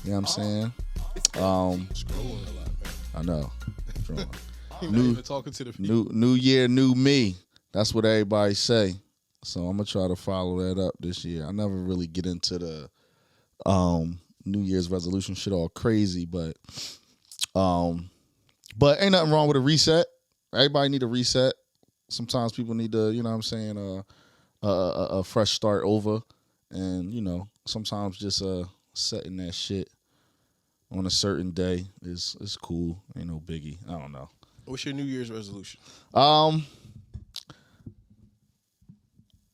You know what I'm saying? Scrolling a lot, man. I know. Even talking to the people. New year, new me. That's what everybody say. So I'm gonna try to follow that up this year. I never really get into the New Year's resolution shit all crazy, but ain't nothing wrong with a reset. Everybody need a reset. Sometimes people need to, you know what I'm saying, a fresh start over. And, you know, sometimes just setting that shit on a certain day is cool. Ain't no biggie. I don't know. What's your New Year's resolution?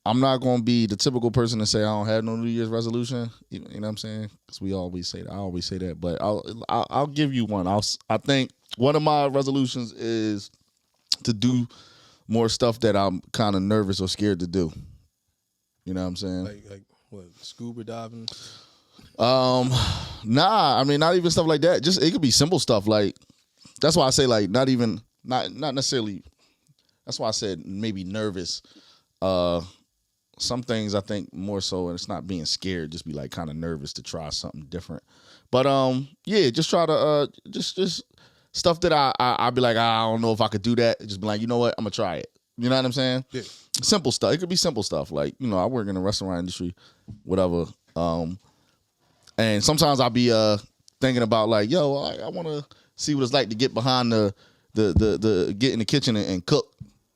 I'm not going to be the typical person to say I don't have no New Year's resolution. You know what I'm saying? Because we always say that. I always say that. But I'll give you one. I think one of my resolutions is to do more stuff that I'm kind of nervous or scared to do. You know what I'm saying? Like what? Scuba diving? Nah. I mean, not even stuff like that. Just it could be simple stuff. Like that's why I say like not necessarily. That's why I said maybe nervous. Some things I think more so, and it's not being scared, just be like kind of nervous to try something different. But yeah, just try to just stuff that I be like, I don't know if I could do that. Just be like, you know what, I'm gonna try it. You know what I'm saying? Yeah. Simple stuff. It could be simple stuff. Like, you know, I work in the restaurant industry, whatever. And sometimes I'll be thinking about like, yo, I wanna see what it's like to get behind the get in the kitchen and cook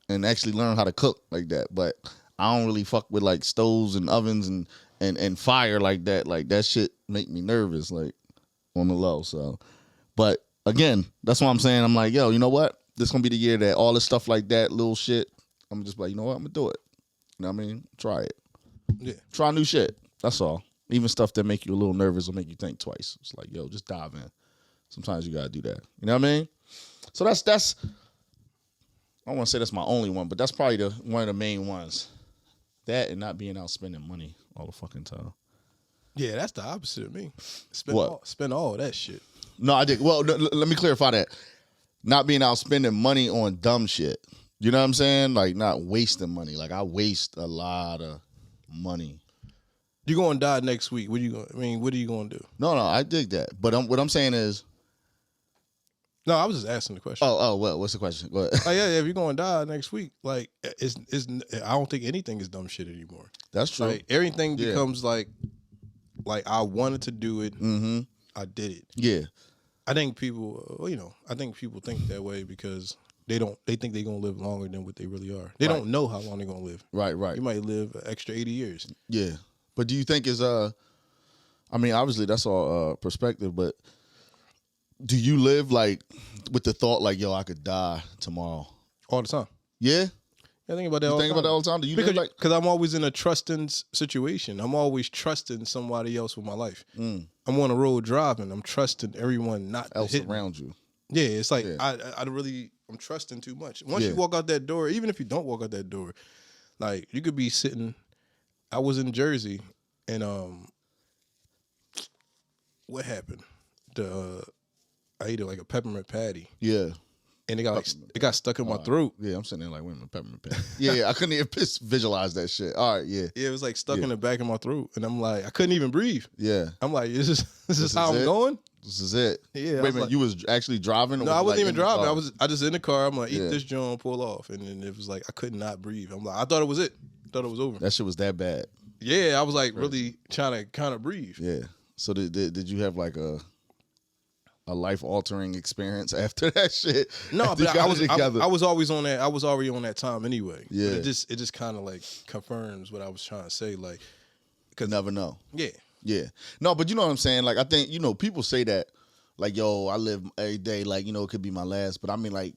and actually learn how to cook like that. But I don't really fuck with like stoves and ovens and fire like that. Like that shit make me nervous, like on the low. So, but again, that's what I'm saying. I'm like, yo, you know what? This gonna be the year that all this stuff like that, little shit, I'm just like, you know what? I'm gonna do it. You know what I mean? Try it. Yeah. Try new shit. That's all. Even stuff that make you a little nervous will make you think twice. It's like, yo, just dive in. Sometimes you gotta do that. You know what I mean? So that's I don't want to say that's my only one, but that's probably one of the main ones. That and not being out spending money all the fucking time. Yeah, that's the opposite of me. Spend all that shit. No, I did. Well, let me clarify that. Not being out spending money on dumb shit. You know what I'm saying? Like not wasting money. Like I waste a lot of money. You're gonna die next week. What are you gonna do? No, I dig that. But what I'm saying is. No, I was just asking the question. Oh, well, what's the question? Go ahead. Yeah, if you're gonna die next week, like it's I don't think anything is dumb shit anymore. That's true. Like everything becomes like I wanted to do it. Mm-hmm. I did it. Yeah. I think people, think that way because they think they're gonna live longer than what they really are. They don't know how long they're gonna live. Right. You might live an extra 80 years. Yeah. But do you think I mean, obviously that's all perspective, but do you live like with the thought like, yo, I could die tomorrow? All the time. Yeah? I think about that all the time. About that all the time? Do you live like... Because I'm always in a trusting situation. I'm always trusting somebody else with my life. I'm on the road driving. I'm trusting everyone not else to hit around you. Yeah, it's like I'm trusting too much. Once you walk out that door, even if you don't walk out that door, like you could be sitting. I was in Jersey, and what happened? I ate like a peppermint patty. Yeah. And it got stuck in my throat. Yeah, I'm sitting there like, wait a minute, peppermint patty. Yeah, I couldn't even visualize that shit. All right, yeah. Yeah, it was like stuck in the back of my throat. And I'm like, I couldn't even breathe. Yeah. I'm like, this is how I'm going? This is it. Yeah. Wait a minute, you was actually driving? No, I wasn't even driving. I just in the car. I'm like, eat this joint, pull off. And then it was like, I could not breathe. I'm like, I thought it was it. I thought it was over. That shit was that bad. Yeah, I was like really trying to kind of breathe. Yeah. So did you have like a life-altering experience after that shit? No, but I was always on that. I was already on that time anyway. Yeah. But it just kind of like confirms what I was trying to say. Like, cause never know. Yeah. Yeah. No, but you know what I'm saying? Like, I think, you know, people say that, like, yo, I live every day, like, you know, it could be my last. But I mean, like,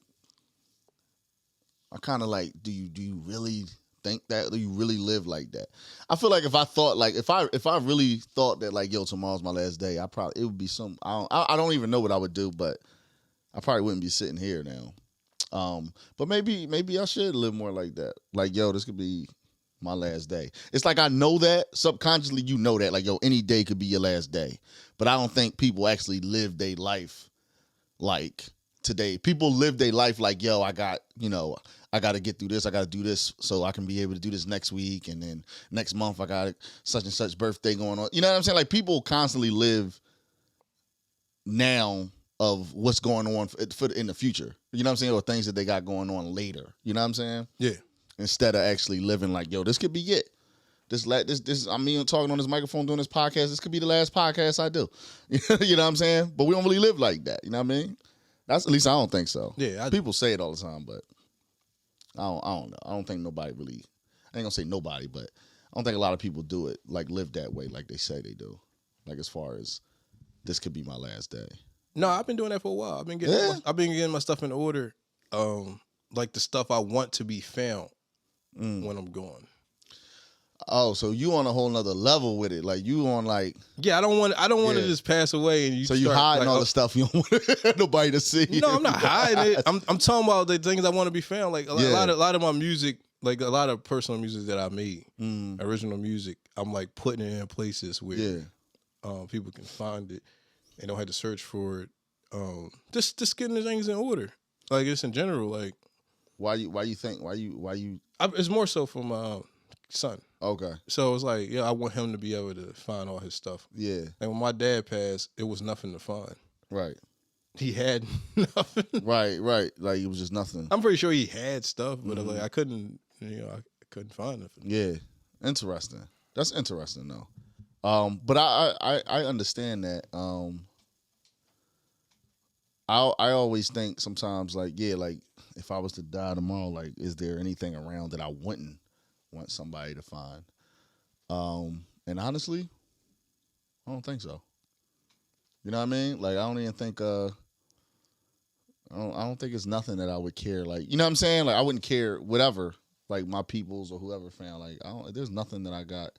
I kind of like, do you really think that? Do you really live like that? I feel like if I thought, like, if I really thought that, like, yo, tomorrow's my last day, it would be some, I don't even know what I would do, but I probably wouldn't be sitting here now. But maybe I should live more like that. Like, yo, this could be my last day. It's like I know that subconsciously, you know that, like, yo, any day could be your last day. But I don't think people actually live their life like today. People live their life like, yo, I got to get through this. I got to do this so I can be able to do this next week. And then next month I got such and such birthday going on. You know what I'm saying? Like, people constantly live now of what's going on for in the future. You know what I'm saying? Or things that they got going on later. You know what I'm saying? Yeah. Instead of actually living like, yo, this could be it. This I'm me talking on this microphone doing this podcast. This could be the last podcast I do. You know what I'm saying? But we don't really live like that. You know what I mean? That's at least I don't think so. Yeah. People say it all the time, but I don't know. I don't think nobody really. I ain't gonna say nobody, but I don't think a lot of people do it like live that way like they say they do. Like as far as this could be my last day. No, I've been doing that for a while. I've been getting my stuff in order. Like the stuff I want to be found when I'm gone. Oh, so you on a whole nother level with it. Like you on like yeah, I don't want to just pass away and you hiding all the stuff you don't want nobody to see. No, I'm not hiding it. I'm talking about the things I want to be found. Like a lot of my music, like a lot of personal music that I made, original music. I'm like putting it in places where people can find it and don't have to search for it. Just getting the things in order. Like it's in general. Like why you it's more so for my son. Okay. So it's like, I want him to be able to find all his stuff. Yeah. Like when my dad passed, it was nothing to find. Right. He had nothing. Right. Like it was just nothing. I'm pretty sure he had stuff, but like I couldn't, I couldn't find nothing. Yeah. Interesting. That's interesting though. But I understand that. I always think sometimes like, like if I was to die tomorrow, like, is there anything around that I wouldn't want somebody to find? And honestly, I don't think so. You know what I mean? Like I don't even think I don't think it's nothing that I would care. Like, you know what I'm saying? Like I wouldn't care whatever, like my peoples or whoever found. Like there's nothing that I got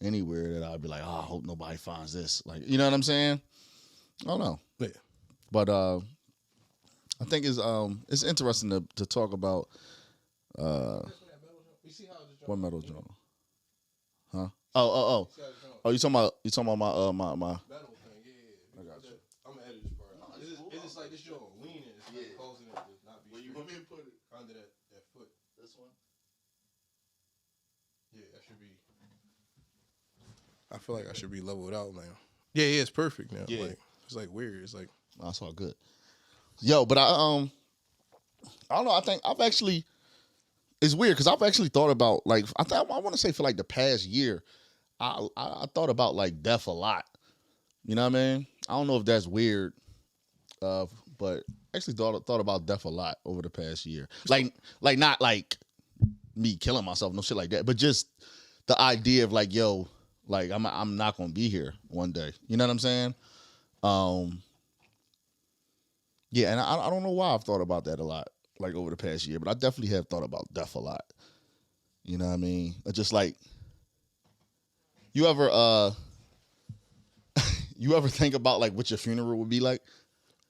anywhere that I'd be like, oh, I hope nobody finds this. Like, you know what I'm saying? I don't know. Yeah. But I think it's interesting to talk about what metal joint? Huh? Oh. Oh, you talking about my metal thing? Yeah. I got you. I'm gonna edit this part out. It's just like this joint leaning. It's like causing it to not be. Where you want me to put it? Under that foot. This one. Yeah, that should be. I feel like I should be leveled out now. Yeah, it's perfect now. Yeah. Like, it's like weird. It's like that's all good. Yo, but I don't know. I think I've actually. It's weird because I've actually thought about like I want to say for like the past year, I thought about like death a lot. You know what I mean? I don't know if that's weird, but actually thought about death a lot over the past year. Like not like me killing myself, no shit like that, but just the idea of like, yo, like I'm not gonna be here one day. You know what I'm saying? Yeah, and I don't know why I've thought about that a lot, like over the past year, but I definitely have thought about death a lot. You know what I mean? Just like, you ever think about like what your funeral would be like?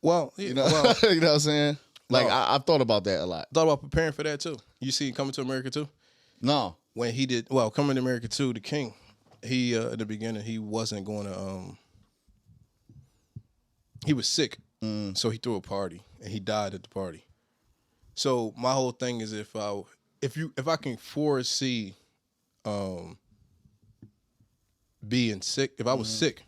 Well, yeah, you know, you know what I'm saying? Like I've thought about that a lot. Thought about preparing for that too. You see, Coming to America too. No, when he did Coming to America 2, the King, he at the beginning he wasn't going to. He was sick, so he threw a party and he died at the party. So my whole thing is if I can foresee being sick, if I was sick,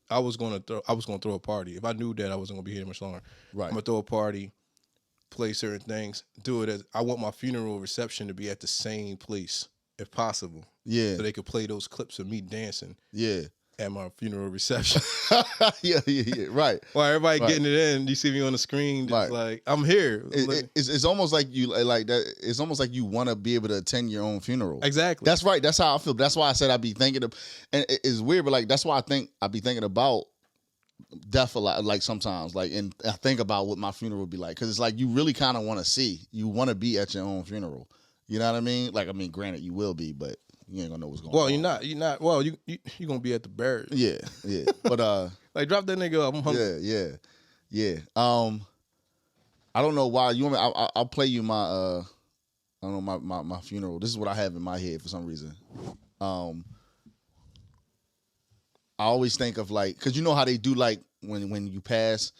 I was gonna throw a party. If I knew that I wasn't gonna be here much longer, right. I'm gonna throw a party, play certain things, do it as I want my funeral reception to be at the same place if possible. Yeah. So they could play those clips of me dancing. Yeah. At my funeral reception. yeah, right. While everybody getting it in, you see me on the screen, just like I'm here. It's almost like you like that. It's almost like you want to be able to attend your own funeral. Exactly. That's right. That's how I feel. That's why I said I'd be thinking of, and it's weird, but like that's why I think I'd be thinking about death a lot. Like sometimes, like, and I think about what my funeral would be like because it's like you really kind of want to see. You want to be at your own funeral. You know what I mean? Like, I mean, granted, you will be, but you ain't gonna know what's going on. Well, you're not. Well, you gonna be at the burial. Yeah. But like drop that nigga up. I'm hungry. Yeah. I don't know why. You want me? I'll play you my I don't know my funeral. This is what I have in my head for some reason. I always think of like, cause you know how they do like when you pass,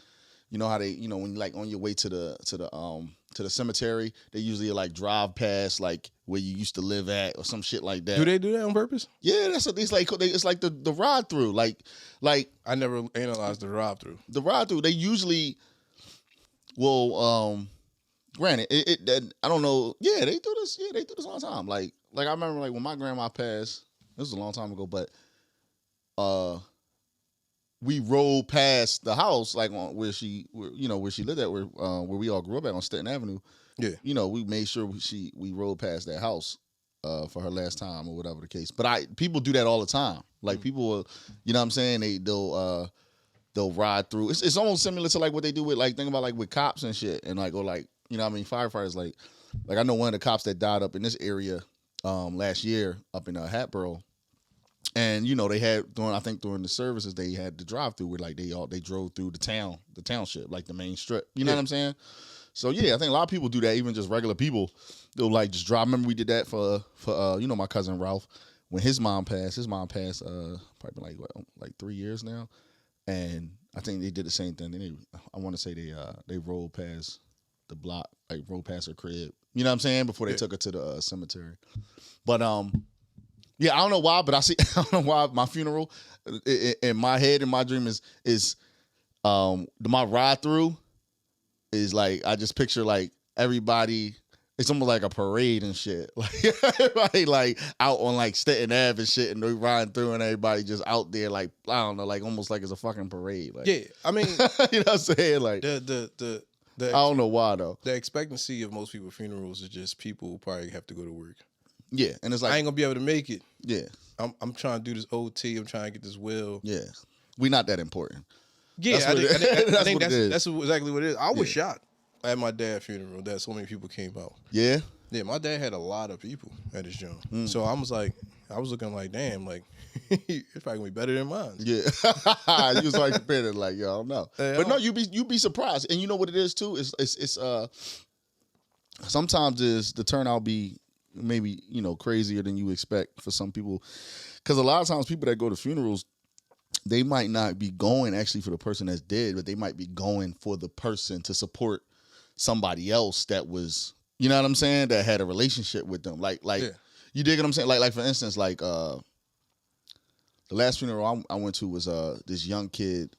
you know how they, you know, when you like on your way to the to the cemetery, they usually like drive past like where you used to live at or some shit like that. Do they do that on purpose? Yeah, that's what it's like. It's like the ride through. Like I never analyzed the ride through. The ride through. They usually will. Granted, I don't know. Yeah, they do this. Yeah, they do this all the time. Like I remember like when my grandma passed. This was a long time ago, but we rode past the house like on where she lived at, where we all grew up at on Staten Avenue. Yeah, we made sure we rode past that house for her last time or whatever the case. But people do that all the time. Like people will, you know what I'm saying? They'll ride through. It's almost similar to like what they do with like think about like with cops and shit and like or like you know what I mean firefighters like I know one of the cops that died up in this area last year up in Hatboro. And they had during the services they had the drive through where like they drove through the township, like the main strip. You know what I'm saying? So yeah, I think a lot of people do that. Even just regular people, they'll like just drive. I remember we did that for my cousin Ralph when his mom passed. His mom passed probably like 3 years now, and I think they did the same thing. I want to say they rolled past the block, like rolled past her crib. You know what I'm saying? Before they took her to the cemetery, but yeah, I don't know why, but I don't know why my funeral in my head and my dream is my ride through is like I just picture like everybody. It's almost like a parade and shit. Like everybody like out on like Staten Ave and shit, and they riding through, and everybody just out there like I don't know, like almost like it's a fucking parade. Like, yeah, I mean, you know what I'm saying? Like the I don't know why though. The expectancy of most people's funerals is just people who probably have to go to work. Yeah, and it's like I ain't gonna be able to make it. Yeah, I'm trying to do this OT. I'm trying to get this will. Yeah, we not that important. Yeah, I think that's exactly what it is. I was Yeah. shocked at my dad's funeral that so many people came out. Yeah, yeah. My dad had a lot of people at his joint, so I was looking like, damn, like it's probably gonna be better than mine. Yeah, you was like comparing it like, yo, I don't know, but no, you be surprised, and you know what it is too. It's sometimes the turnout be maybe crazier than you expect for some people, because a lot of times people that go to funerals, they might not be going actually for the person that's dead, but they might be going for the person to support somebody else that was, you know what I'm saying, that had a relationship with them. Like yeah. You dig what I'm saying? Like for instance, like the last funeral I went to was this young kid.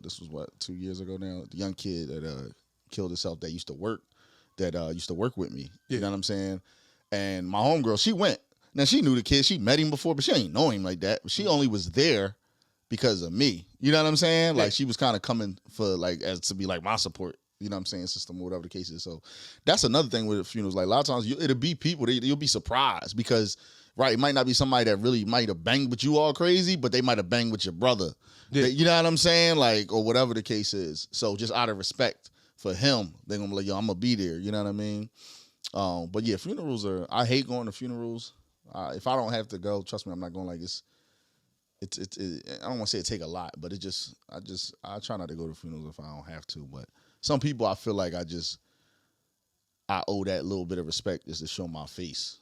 This was 2 years ago now. The young kid that killed himself that used to work with me. Yeah. You know what I'm saying? And my homegirl, she went. Now she knew the kid. She met him before, but she ain't know him like that. She only was there because of me. You know what I'm saying? Yeah. Like she was kind of coming for like as to be like my support. You know what I'm saying? System or whatever the case is. So that's another thing with funerals. Like a lot of times it'll be people, you'll be surprised because, right, it might not be somebody that really might have banged with you all crazy, but they might have banged with your brother. Yeah. You know what I'm saying? Like, or whatever the case is. So just out of respect for him, they're going to be like, yo, I'm going to be there. You know what I mean? But yeah, funerals I hate going to funerals. If I don't have to go, trust me, I'm not going like it's I don't want to say it take a lot, but I try not to go to funerals if I don't have to, but some people I feel like I owe that little bit of respect just to show my face,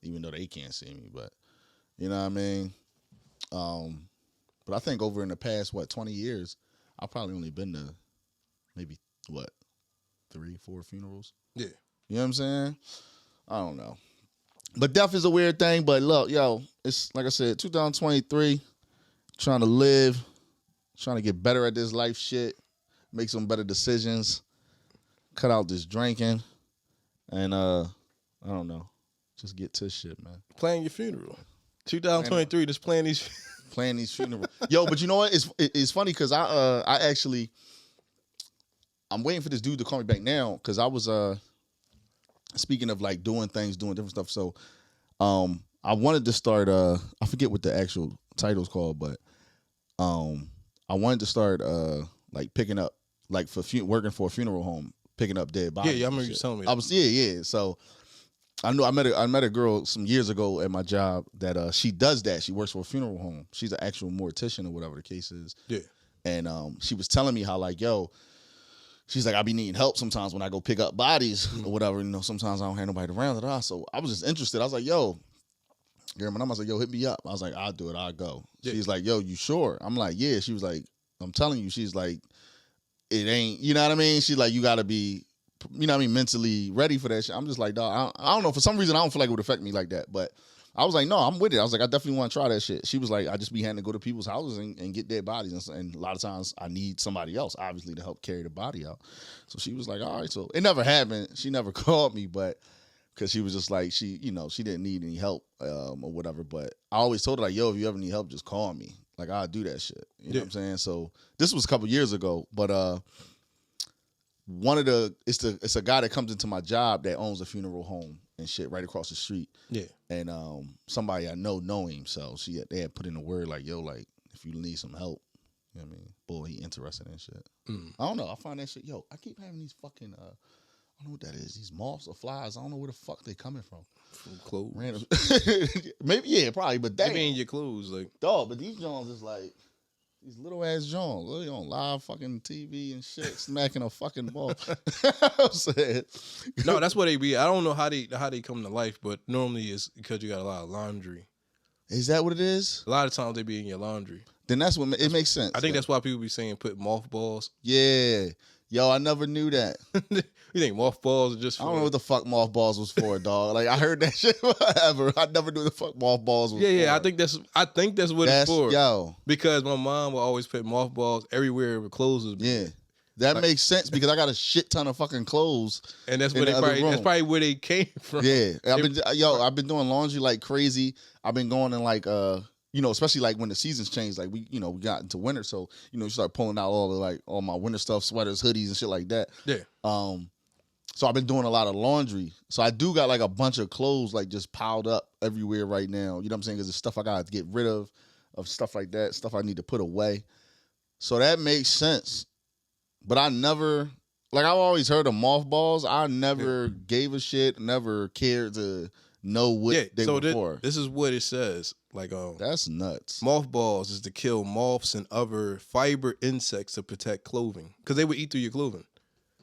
even though they can't see me. But you know what I mean. But I think over in the past 20 years, I've probably only been to maybe 3-4 funerals. Yeah, you know what I'm saying. I don't know, but death is a weird thing. But look, yo, it's like I said, 2023, trying to live, trying to get better at this life shit. Make some better decisions, cut out this drinking, and I don't know, just get to shit, man. Plan your funeral. 2023, just plan these funerals. Yo, but you know what? It's funny because I'm waiting for this dude to call me back now because I was speaking of like doing different stuff. So I wanted to start I forget what the actual title's called, but I wanted to start like picking up. Like for working for a funeral home, picking up dead bodies. Yeah, I remember you telling me. Yeah. So I met a girl some years ago at my job that she does that. She works for a funeral home. She's an actual mortician or whatever the case is. Yeah. And she was telling me how like, yo, she's like, I be needing help sometimes when I go pick up bodies or whatever. Sometimes I don't have nobody around. So I was just interested. I was like, yo, girl, my mom was like, yo, hit me up. I was like, I'll do it. I'll go. Yeah. She's like, yo, you sure? I'm like, yeah. She was like, I'm telling you. She's like, it ain't, you know what I mean? She's like, you got to be you know what I mean, mentally ready for that shit. I'm just like, dog, I don't know. For some reason, I don't feel like it would affect me like that. But I was like, no, I'm with it. I was like, I definitely want to try that shit. She was like, I just be having to go to people's houses and get dead bodies. And a lot of times I need somebody else, obviously, to help carry the body out. So she was like, all right. So it never happened. She never called me, but because she was just like, she didn't need any help or whatever. But I always told her, like, yo, if you ever need help, just call me. Like, I'll do that shit. You know what I'm saying? So this was a couple years ago, but it's a guy that comes into my job that owns a funeral home and shit right across the street. Yeah. And somebody I know him, so they had put in a word like, yo, like, if you need some help, you know what I mean? Boy, he interested in shit. I don't know. I find that shit, yo, I keep having these fucking I don't know what that is. These moths or flies. I don't know where the fuck they coming from. From clothes. Random. Maybe, yeah, probably. But that maybe in your clothes, like. Dog, but these Jones is like these little ass Jones. They on live fucking TV and shit, smacking a fucking ball. I'm saying. No, that's what they be. I don't know how they come to life, but normally it's because you got a lot of laundry. Is that what it is? A lot of times they be in your laundry. Then that's what it makes sense. I think that's why people be saying put mothballs. Yeah. Yo, I never knew that. You think mothballs are just for... I don't know what the fuck mothballs was for, dog. Like, I heard that shit forever. I never knew the fuck mothballs was for. Yeah, I think that's what it's for. Yo. Because my mom will always put mothballs everywhere where clothes is. Yeah. That makes sense because I got a shit ton of fucking clothes. And that's where that's probably where they came from. Yeah. I've been doing laundry like crazy. I've been going in like especially like when the seasons change, like we got into winter, so you start pulling out all my winter stuff, sweaters, hoodies, and shit like that. Yeah. So I've been doing a lot of laundry. So I do got like a bunch of clothes like just piled up everywhere right now. You know what I'm saying? Because it's stuff I got to get rid of stuff like that, stuff I need to put away. So that makes sense. But I never, like, I've always heard of mothballs. I never gave a shit, never cared to know what they were for. This is what it says. Like, that's nuts. Mothballs is to kill moths and other fiber insects to protect clothing because they would eat through your clothing.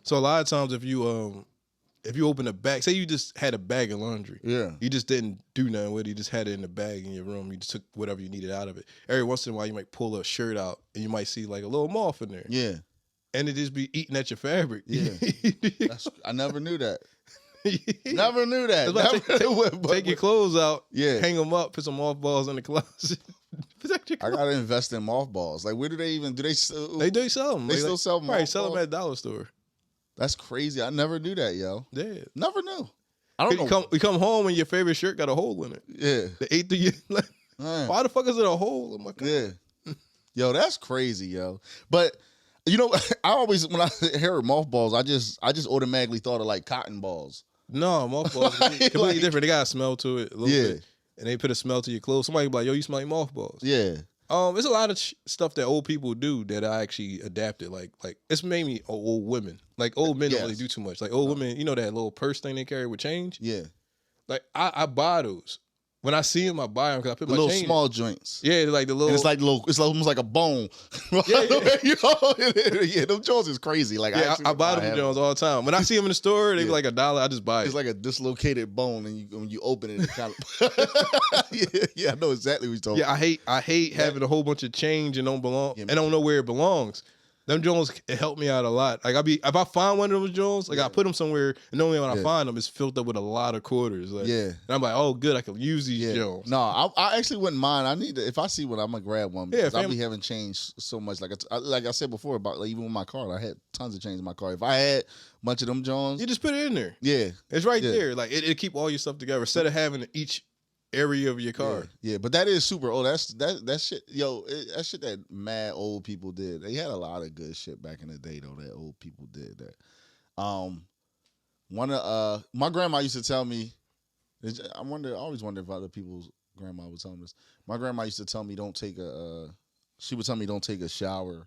So a lot of times, if you open a bag, say you just had a bag of laundry, you just didn't do nothing with it, you just had it in the bag in your room, you just took whatever you needed out of it. Every once in a while, you might pull a shirt out and you might see like a little moth in there. Yeah, and it just be eating at your fabric. Yeah, I never knew that. Never knew that. Take your clothes out, hang them up, put some mothballs in the closet. I gotta invest in mothballs. Like, where do they sell? They do sell them. They still sell mothballs. Right, sell them at a dollar store. That's crazy. I never knew that, yo. Yeah, never knew. I don't know. We come home and your favorite shirt got a hole in it. Yeah, they ate through your. Like, why the fuck is it a hole in my car? Yeah, yo, that's crazy, yo. But I always when I hear mothballs, I just automatically thought of like cotton balls. No, mothballs completely different. They got a smell to it a little bit. And they put a smell to your clothes. Somebody be like, yo, you smell like mothballs. Yeah. There's a lot of stuff that old people do that I actually adapted. Like it's mainly old women. Like old men don't really do too much. Like old women, that little purse thing they carry with change? Yeah. Like I buy those. When I see them, I buy them because I put my little change small joints. Yeah, like the little. And it's almost like a bone. Yeah. Them joints is crazy. Like I buy them joints all the time. When I see them in the store, they be like $1. I just buy it. It's like a dislocated bone, and when you open it, it kind of. I know exactly what you're talking about. Yeah, I hate having a whole bunch of change and don't know where it belongs. Them Jones help me out a lot. Like if I find one of those Jones, like I put them somewhere, and only when I find them, it's filled up with a lot of quarters. Like, and I'm like, oh, good, I can use these Jones. No, I actually wouldn't mind. If I see one, I'm gonna grab one because I'll be having change so much. Like I said before about even with my car, I had tons of change in my car. If I had a bunch of them Jones, you just put it in there. Yeah, it's right there. Like it keep all your stuff together instead of having each area of your car. Yeah, but that is super old. That shit, yo, that shit that mad old people did. They had a lot of good shit back in the day though. That old people did that. My grandma used to tell me. I always wonder if other people's grandma would tell me this. My grandma used to tell me she would tell me don't take a shower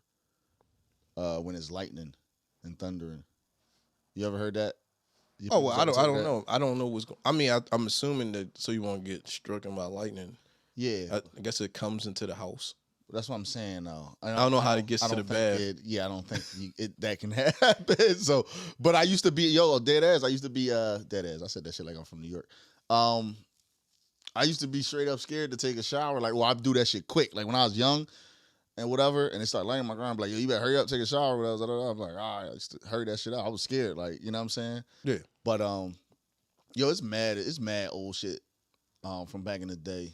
when it's lightning and thundering. You ever heard that? Oh, well, I don't know. I don't know what's going. I mean, I'm assuming that so you won't get struck by lightning. Yeah, I guess it comes into the house. That's what I'm saying, though. I don't know how it gets to the bed. I don't think that can happen. So, but I used to be dead ass. I used to be dead ass. I said that shit like I'm from New York. I used to be straight up scared to take a shower. Like, well, I do that shit quick. Like when I was young, and whatever, and they start laying on my ground, like, yo, you better hurry up, take a shower. Whatever. I'm like, all right, I just hurry that shit out. I was scared, like, you know what I'm saying? Yeah. But yo, it's mad old shit from back in the day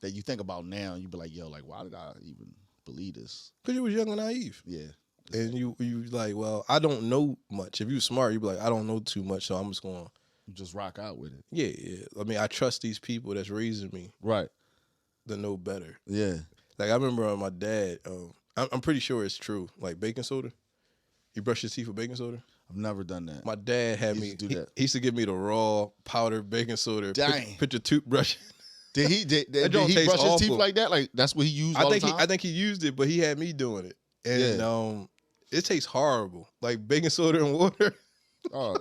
that you think about now, and you be like, yo, like, why did I even believe this? Because you was young and naive. Yeah. And you like, well, I don't know much. If you smart, you be like, I don't know too much, so I'm just going to just rock out with it. Yeah. I mean, I trust these people that's raising me. Right. To know better. Yeah. Like, I remember my dad, I'm pretty sure it's true. Like, baking soda. You brush your teeth with baking soda? I've never done that. My dad had me, he used to give me the raw powdered baking soda. Dang. Put your toothbrush. Did he brush his teeth like that? Like, that's what he used all the time? I think he used it, but he had me doing it. And it tastes horrible. Like baking soda and water. Oh,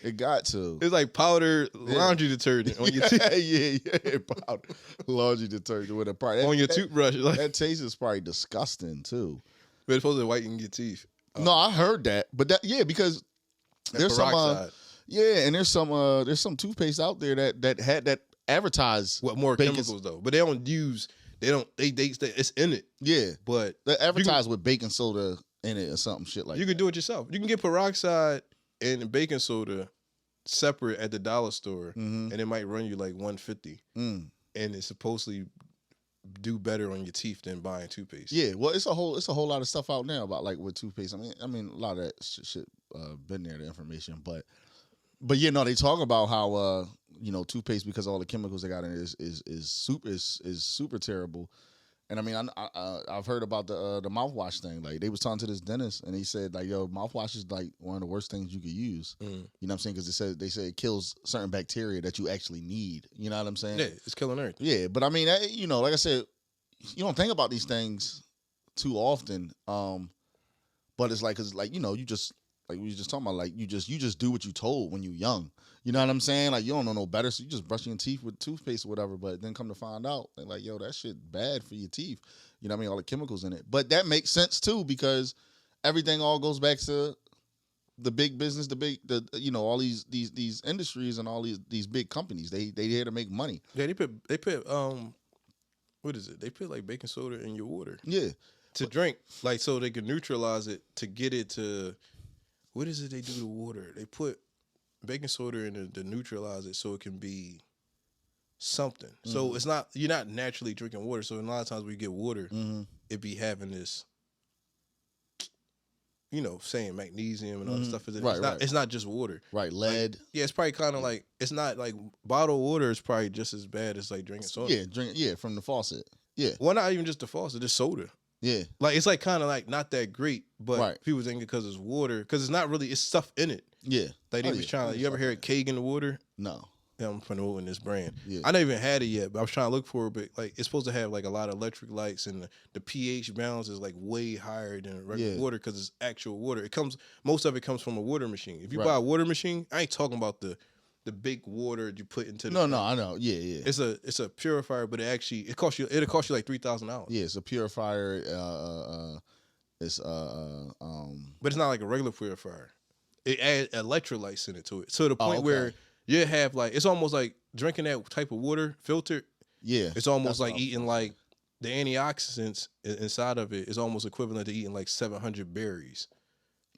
it got to. It's like powdered laundry detergent on your teeth. Yeah. Powder laundry detergent with a part. On your toothbrush. Like, that taste is probably disgusting, too. But it's supposed to whiten your teeth. No, I heard that. But because there's some and there's some toothpaste out there that had that advertised what more chemicals though. But they it's in it. Yeah. But they advertise with baking soda in it or something shit like that. You can do it yourself. You can get peroxide and baking soda separate at the dollar store, and it might run you like $150. And it's supposedly do better on your teeth than buying toothpaste. Yeah, well, it's a whole lot of stuff out now about like with toothpaste. I mean, a lot of that shit been there, the information, but they talk about how toothpaste, because all the chemicals they got in it is super terrible. And I mean, I've heard about the mouthwash thing. Like, they was talking to this dentist, and he said, like, yo, mouthwash is like one of the worst things you could use. You know what I'm saying? Because they say it kills certain bacteria that you actually need. You know what I'm saying? Yeah, it's killing everything. Yeah, but I mean, like I said, you don't think about these things too often. But it's like, cause like, you just, like we was just talking about, like, you just do what you told when you young. You know what I'm saying? Like, you don't know no better, so you just brushing your teeth with toothpaste or whatever. But then come to find out, they're like, yo, that shit bad for your teeth. You know what I mean? All the chemicals in it. But that makes sense too, because everything all goes back to the big business, all these industries and all these big companies. They here to make money. Yeah, they put what is it? They put like baking soda in your water. Yeah. To drink, like, so they can neutralize it to get it to, what is it they do to water? They put baking soda in it to neutralize it so it can be something. So it's not, you're not naturally drinking water. So a lot of times we get water, it be having this, saying magnesium and all that stuff. It's not just water. Right, lead. Like, yeah, it's probably kind of like, it's not like bottled water is probably just as bad as like drinking soda. Yeah, from the faucet. Yeah. Well, not even just the faucet, just soda. Yeah. Like, it's like kind of like not that great, but people think because it's water, because it's not really, it's stuff in it. Yeah. Like they was trying, you ever hear a keg in the water? No. Yeah, I'm promoting this brand. Yeah. I never even had it yet, but I was trying to look for it. But like, it's supposed to have like a lot of electric lights, and the pH balance is like way higher than regular water because it's actual water. Most of it comes from a water machine. If you buy a water machine, I ain't talking about the big water you put into the No, I know. Yeah. It's a purifier, but it'll cost you like $3,000. Yeah, it's a purifier. But it's not like a regular purifier. It adds electrolytes in it to it, to the point where you have like, it's almost like drinking that type of water filtered. Yeah, it's almost like eating like the antioxidants inside of it is almost equivalent to eating like 700 berries.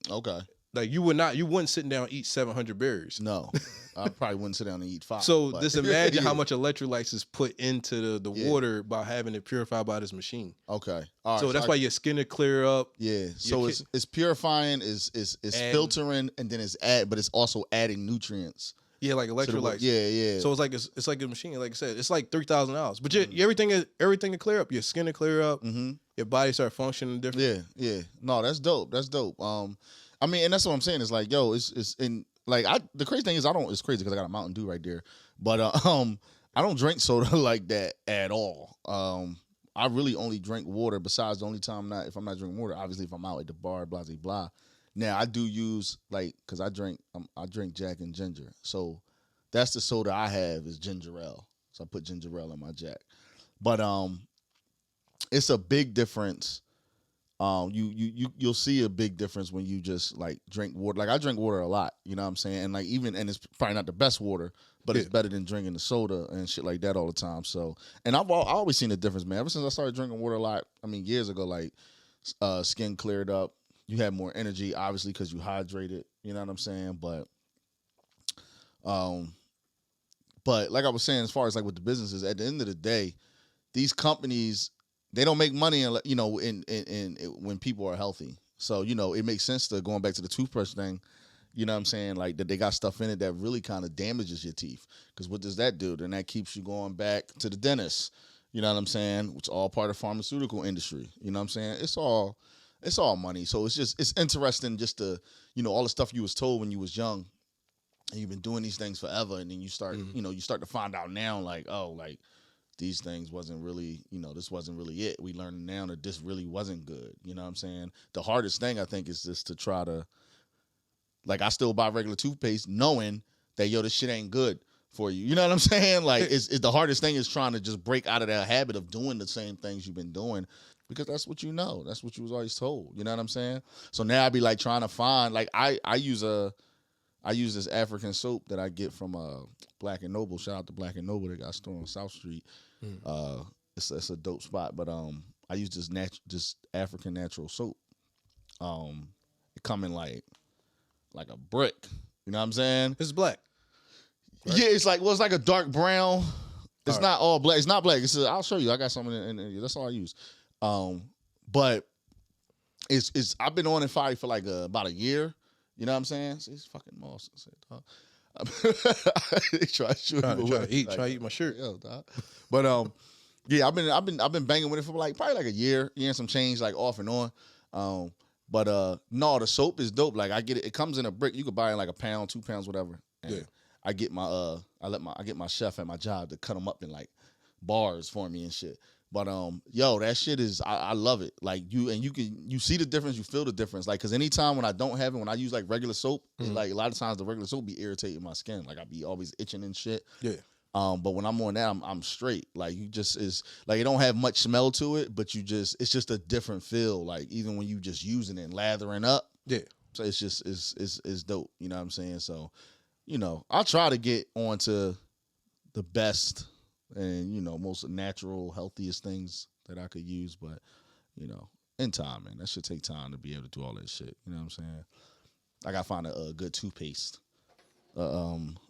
Okay. Like you wouldn't sit down and eat 700 berries. No, I probably wouldn't sit down and eat 5. So just imagine how much electrolytes is put into the water by having it purified by this machine. Okay, all right. So that's why your skin will clear up. Yeah. So it's purifying, is filtering, and then but it's also adding nutrients. Yeah, like electrolytes. Yeah. So it's like a machine. Like I said, it's like $3,000. But everything will clear up. Your skin will clear up. Your body start functioning different. Yeah. No, that's dope. I mean, and that's what I'm saying. It's like, yo, it's in like the crazy thing is it's crazy because I got a Mountain Dew right there, but I don't drink soda like that at all. I really only drink water. Besides the only time if I'm not drinking water, obviously if I'm out at the bar, blah blah blah. Now I do use because I drink Jack and ginger, so that's the soda I have is ginger ale. So I put ginger ale in my Jack, but it's a big difference. You'll see a big difference when you just like drink water. Like I drink water a lot, you know what I'm saying? And like and it's probably not the best water, but it's better than drinking the soda and shit like that all the time. So, and I always seen the difference, man. Ever since I started drinking water a lot, I mean, years ago, like skin cleared up. You had more energy, obviously, because you hydrated. You know what I'm saying? But like I was saying, as far as like with the businesses, at the end of the day, these companies, they don't make money, you know, in when people are healthy. So, you know, it makes sense to going back to the toothbrush thing. You know what I'm saying? Like that they got stuff in it that really kind of damages your teeth. Because what does that do? Then that keeps you going back to the dentist. You know what I'm saying? Which is all part of the pharmaceutical industry. You know what I'm saying? It's all money. So it's interesting just to, you know, all the stuff you was told when you was young and you've been doing these things forever. And then you start, you know, you start to find out now like, oh, like these things wasn't really, you know, this wasn't really it. We learned now that this really wasn't good. You know what I'm saying? The hardest thing I think is just to try to, like, I still buy regular toothpaste knowing that, yo, this shit ain't good for you. You know what I'm saying? Like, it's the hardest thing is trying to just break out of that habit of doing the same things you've been doing because that's what you know. That's what you was always told. You know what I'm saying? So now I be, like, trying to find, like, I use this African soap that I get from Black & Noble. Shout out to Black & Noble. They got a store on South Street. It's a dope spot. But I use this African natural soap. It come in, like a brick. You know what I'm saying? It's black. Right? Yeah, it's like a dark brown. It's not all black. It's not black. I'll show you. I got something in that's all I use. But it's I've been on it for like about a year. You know what I'm saying? It's fucking moss. They try to eat my shirt. Yo, dog. But yeah, I've been banging with it for like probably like a year and some change, like off and on. But no, the soap is dope. Like I get it. It comes in a brick. You could buy it in like a pound, 2 pounds, whatever. And yeah. I get my chef at my job to cut them up in like bars for me and shit. But yo, that shit is I love it. Like you see the difference, you feel the difference. Like cause anytime when I don't have it, when I use like regular soap, it's like a lot of times the regular soap be irritating my skin. Like I be always itching and shit. Yeah. But when I'm on that, I'm straight. Like you just is like it don't have much smell to it, but it's just a different feel. Like even when you just using it and lathering up. Yeah. So it's just it's dope. You know what I'm saying? So, you know, I'll try to get onto the best and, you know, most natural, healthiest things that I could use. But, you know, in time, man. That should take time to be able to do all that shit. You know what I'm saying? I gotta find a good toothpaste.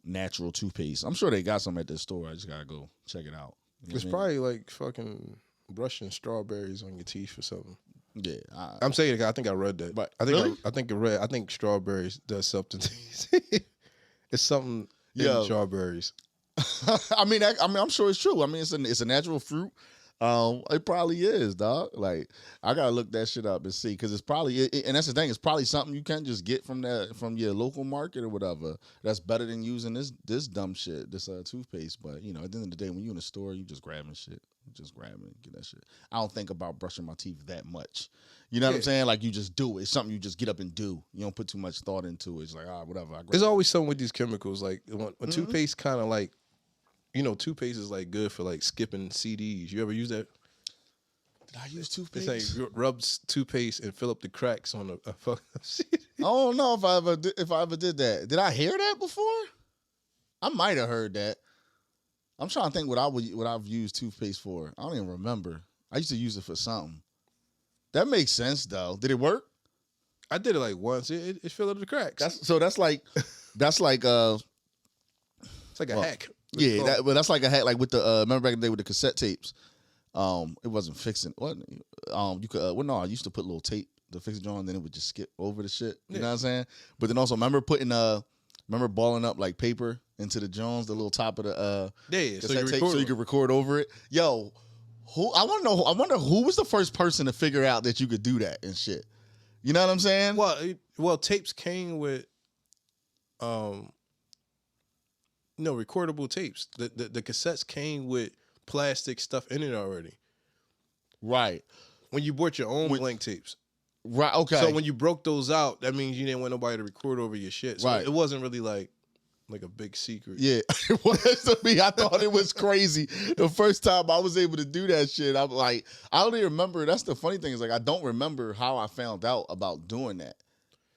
Natural toothpaste. I'm sure they got some at the store. I just gotta go check it out. You know it's probably like fucking brushing strawberries on your teeth or something. Yeah, I'm saying it. I think I read that. But I think strawberries does something to you. It's something in strawberries. I mean, I'm sure it's true. I mean, it's a natural fruit. It probably is, dog. Like I gotta look that shit up and see because it's probably and that's the thing. It's probably something you can't just get from your local market or whatever. That's better than using this dumb shit, this toothpaste. But you know, at the end of the day, when you in the store, you just grabbing shit, get that shit. I don't think about brushing my teeth that much. You know what I'm saying? Like you just do it. It's something you just get up and do. You don't put too much thought into it. It's like whatever. There's always something with these chemicals. Like when toothpaste kind of like. You know, toothpaste is like good for like skipping CDs. You ever use that? Did I use toothpaste? It's like rubs toothpaste and fill up the cracks on a fucking CD. I don't know if I ever did that. Did I hear that before? I might have heard that. I'm trying to think what I've used toothpaste for. I don't even remember. I used to use it for something. That makes sense though. Did it work? I did it like once. It filled up the cracks. That's like it's like a hack. Yeah, but that's like a hack. Like with the remember back in the day with the cassette tapes, it wasn't fixing. What you could I used to put little tape to fix it on, then it would just skip over the shit. You know what I'm saying? But then also remember balling up like paper into the Jones, the little top of the cassette tape, so you could record over it. Yo, I wonder who was the first person to figure out that you could do that and shit. You know what I'm saying? Well, tapes came with recordable tapes. The cassettes came with plastic stuff in it already. Right. When you bought your own blank tapes. Right, okay. So when you broke those out, that means you didn't want nobody to record over your shit. So it wasn't really like a big secret. Yeah. It was to me. I thought it was crazy. The first time I was able to do that shit, I'm like, I don't even remember. That's the funny thing is like I don't remember how I found out about doing that.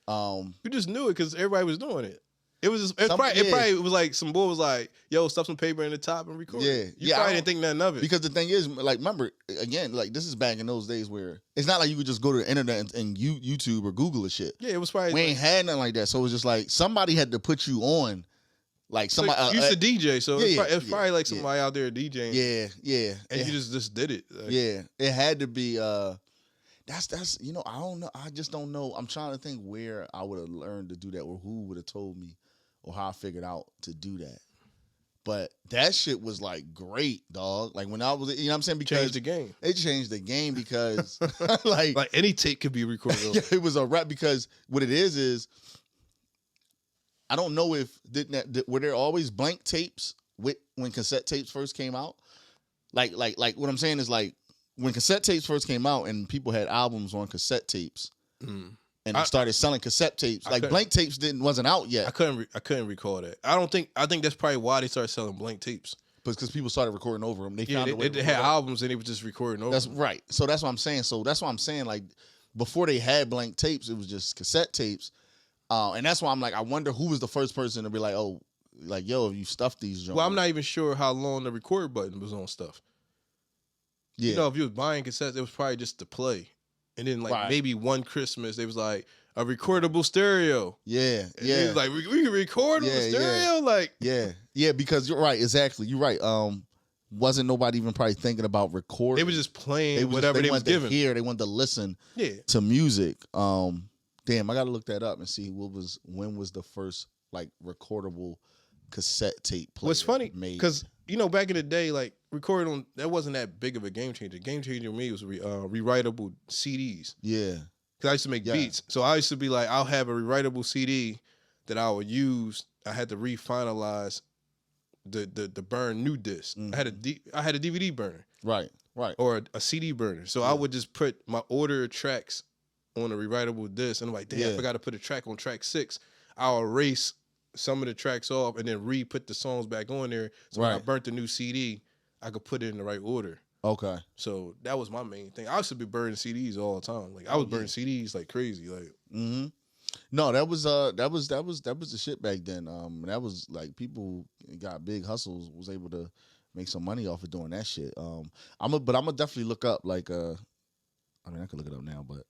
You just knew it because everybody was doing it. It probably was like some boy was like, yo, stuff some paper in the top and record. Yeah. You probably didn't think nothing of it. Because the thing is, like, remember, again, like, this is back in those days where it's not like you could just go to the internet and YouTube or Google and shit. Yeah, it was probably. We ain't had nothing like that. So it was just like somebody had to put you on. Like somebody you used to DJ, so it's probably like somebody out there DJing. Yeah. And you just did it. Like, it had to be. That's I don't know. I just don't know. I'm trying to think where I would have learned to do that, or who would have told me, or how I figured out to do that. But that shit was like great, dog. Like when I was, you know what I'm saying? Because changed the game. It changed the game because like any tape could be recorded. Yeah, it was a rap because what it is I don't know if were there always blank tapes when cassette tapes first came out? Like what I'm saying is like when cassette tapes first came out and people had albums on cassette tapes and they started selling cassette tapes, like blank tapes wasn't out yet. I couldn't recall that. I think that's probably why they started selling blank tapes. Because people started recording over them. They found a way they had albums and they were just recording over That's them. Right. So that's what I'm saying. Like before they had blank tapes, it was just cassette tapes. And that's why I'm like, I wonder who was the first person to be like, oh, like, yo, if you stuffed these joints. Well, I'm not even sure how long the record button was on stuff. Yeah. You know, if you was buying cassettes, it was probably just to play. And then maybe one Christmas, they was like, a recordable stereo. Yeah. And it was like, we can record on the stereo? Like. Yeah, because you're right. Exactly. You're right. Wasn't nobody even probably thinking about recording. They were just playing whatever they was given. They wanted to listen to music. Damn, I gotta look that up and see when was the first like recordable cassette tape player. What's funny because back in the day, like recording on that wasn't that big of a game changer. Game changer to me was rewritable CDs. Yeah, because I used to make beats, so I used to be like, I'll have a rewritable CD that I would use. I had to refinalize the burn new disc. I had a DVD burner, right, or a CD burner. So I would just put my order of tracks on a rewritable disc, and I'm like, damn, I forgot to put a track on track 6. I'll erase some of the tracks off and then re-put the songs back on there. So when I burnt the new CD, I could put it in the right order. Okay. So that was my main thing. I used to be burning CDs all the time. Like I was burning CDs like crazy. Like, no, that was the shit back then. That was like people got big hustles, was able to make some money off of doing that shit. I'm gonna definitely look up like I mean I could look it up now, but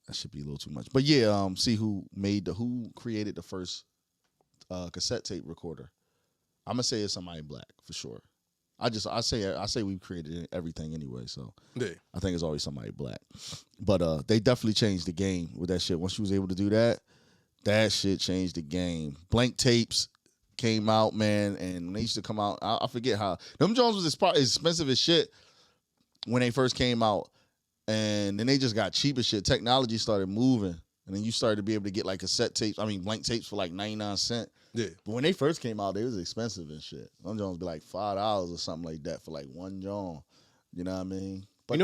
that should be a little too much. But yeah, see who created the first cassette tape recorder. I'm gonna say it's somebody black for sure. I say we created everything anyway, so I think it's always somebody black. But they definitely changed the game with that shit. Once you was able to do that, that shit changed the game. Blank tapes came out, man, and when they used to come out, I forget how them Jones was expensive as shit when they first came out. And then they just got cheap as shit. Technology started moving. And then you started to be able to get like blank tapes for like 99 cents. Yeah. But when they first came out, they was expensive and shit. Some Jones be like $5 or something like that for like one John. You know what I mean? But